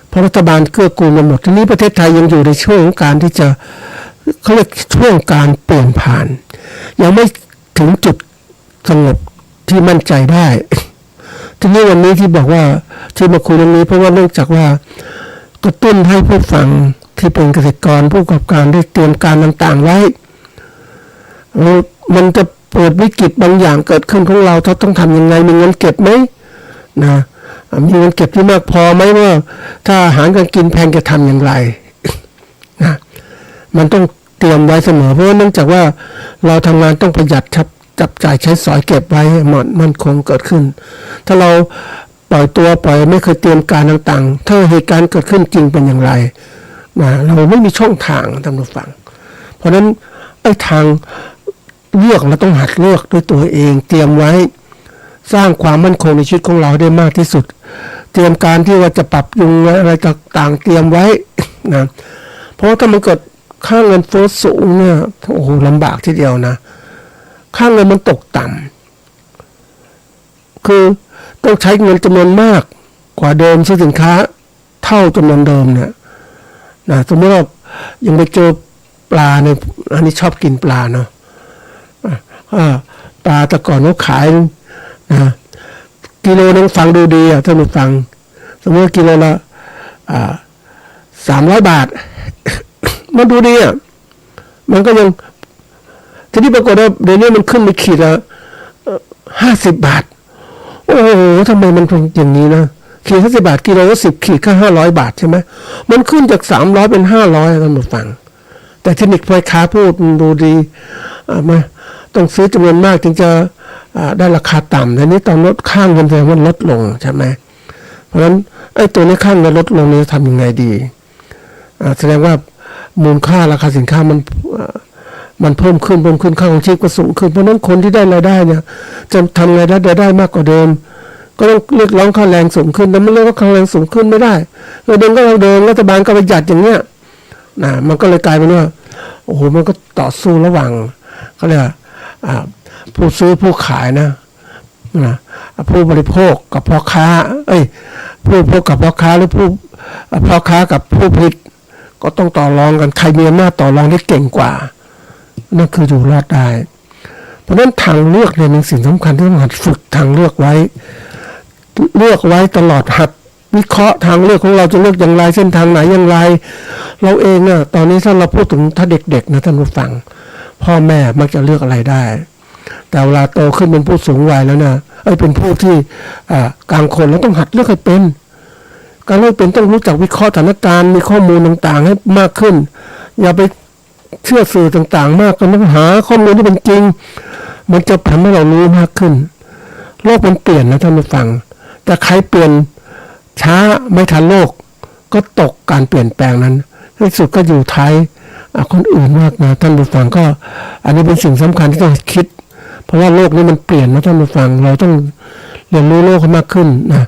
เพราะรัฐบาลเกื้อกูลกันหมดทีนี้ประเทศไทยยังอยู่ในช่วงของการที่จะเขาเรียกช่วงการเปลี่ยนผ่านยังไม่ถึงจุดสงบที่มั่นใจได้ทีนี้วันนี้ที่บอกว่าที่มาคุยเรื่องนี้เพราะว่าเนื่องจากว่ากระตุ้นให้ผู้ฟังที่เป็นเกษตรกรผู้ประกอบการได้เตรียมการต่างๆไว้มันจะเปิดวิกฤตบางอย่างเกิดขึ้นของเราต้องทำยังไงมีเงินเก็บไหมนะมีเงินเก็บที่มากพอไหมว่าถ้าอาหารการกินแพงจะทำอย่างไรนะมันต้องเตรียมไว้เสมอเพราะเนื่องจากว่าเราทำงานต้องประหยัดจับจ่ายใช้สอยเก็บไว้มันคงเกิดขึ้นถ้าเราปล่อยไม่เคยเตรียมการต่างๆถ้าเหตุการณ์เกิดขึ้นจริงเป็นอย่างไรนะเราไม่มีช่องทางท่านผู้ฟังเพราะฉะนั้นทางเลือกเราต้องหัดเลือกด้วยตัวเองเตรียมไว้สร้างความมั่นคงในชีวิตของเราได้มากที่สุดเตรียมการที่ว่าจะปรับปรุงอะไรต่างๆเตรียมไว้นะเพราะถ้ามันเกิดค่าเงินเฟ้อสูงเนี่ยโอ้โหลำบากทีเดียวนะค่าเงินมันตกต่ำคือต้องใช้เงินจำนวนมากกว่าเดิมซื้อสินค้าเท่าจำนวนเดิมเนี่ยนะสมมติว่ายังไปเจอปลาในอันนี้ชอบกินปลาเนาะปลาแต่ก่อนเขาขายนะกิโลนึงฟังดูดีท่านผู้ฟังสมมติกิโลละ300 บาทมันดูดีมันก็ยังทีนี้ปรากฏว่าเดี๋ยวนี้มันขึ้นไปขีดละ50 บาทโอ้โหทำไมมันเป็นอย่างนี้นะขีด50 บาทกิโลละ10 ขีดก็500 บาทใช่ไหมมันขึ้นจาก300เป็น500ท่านผู้ฟังแต่เทคนิคพ่อค้าพูดดูดีมาต้องซื้อจำนวนมากถึงจะได้ราคาต่ำแต่นี้ตอนลดค่าเงินแสดงว่าลดลงใช่ไหมเพราะฉะนั้นตัวนี้ค่าเงินลดลงนี้ทำยังไงดีแสดงว่ามูลค่าราคาสินค้ามันเพิ่มขึ้นค่าของชีพก็สูงขึ้นเพราะฉะนั้นคนที่ได้รายได้เนี่ยจะทำไงได้มากกว่าเดิมก็ต้องเรียกร้องค่าแรงสูงขึ้นแต่ไม่เรียกว่าค่าแรงสูงขึ้นไม่ได้เดิมก็เราเดิมรัฐบาลก็ประหยัดอย่างเงี้ยมันก็เลยกลายเป็นว่าโอ้โหมันก็ต่อสู้ระหว่างเขาเรียกผู้ซื้อผู้ขายนะผู้บริโภคกับพ่อค้าผู้บริโภคกับพ่อค้าหรือผู้พ่อค้ากับผู้ผลิตก็ต้องต่อรองกันใครมีอำนาจต่อรองได้เก่งกว่านั่นคืออยู่รอดได้เพราะฉะนั้นทางเลือกเนี่ยเป็นสิ่งสำคัญที่ต้องหัดฝึกทางเลือกไว้ตลอดหัดวิเคราะห์ทางเลือกของเราจะเลือกอย่างไรเส้นทางไหนอย่างไรเราเองเนี่ยตอนนี้ถ้าเราพูดถึงถ้าเด็กๆนะท่านผู้ฟังพ่อแม่มักจะเลือกอะไรได้แต่เวลาโตขึ้นเป็นผู้สูงวัยแล้วนะเป็นผู้ที่กลางคนแล้วต้องหัดเลือกให้เป็นการเลือกเป็นต้องรู้จักวิเคราะห์สถานการณ์มีข้อมูลต่างๆให้มากขึ้นอย่าไปเชื่อสื่อต่างๆมากต้องหาข้อมูลที่เป็นจริงมันจะทำให้เรารู้มากขึ้นโลกมันเปลี่ยนนะท่านผู้ฟังแต่ใครเปลี่ยนช้าไม่ทันโลกก็ตกการเปลี่ยนแปลงนั้นในสุดก็อยู่ท้ายคนอื่นมากนะท่านผู้ฟังก็อันนี้เป็นสิ่งสำคัญที่ต้องคิดเพราะว่าโลกนี้มันเปลี่ยนนะท่านผู้ฟังเราต้องเรียนรู้โลกให้มากขึ้นนะ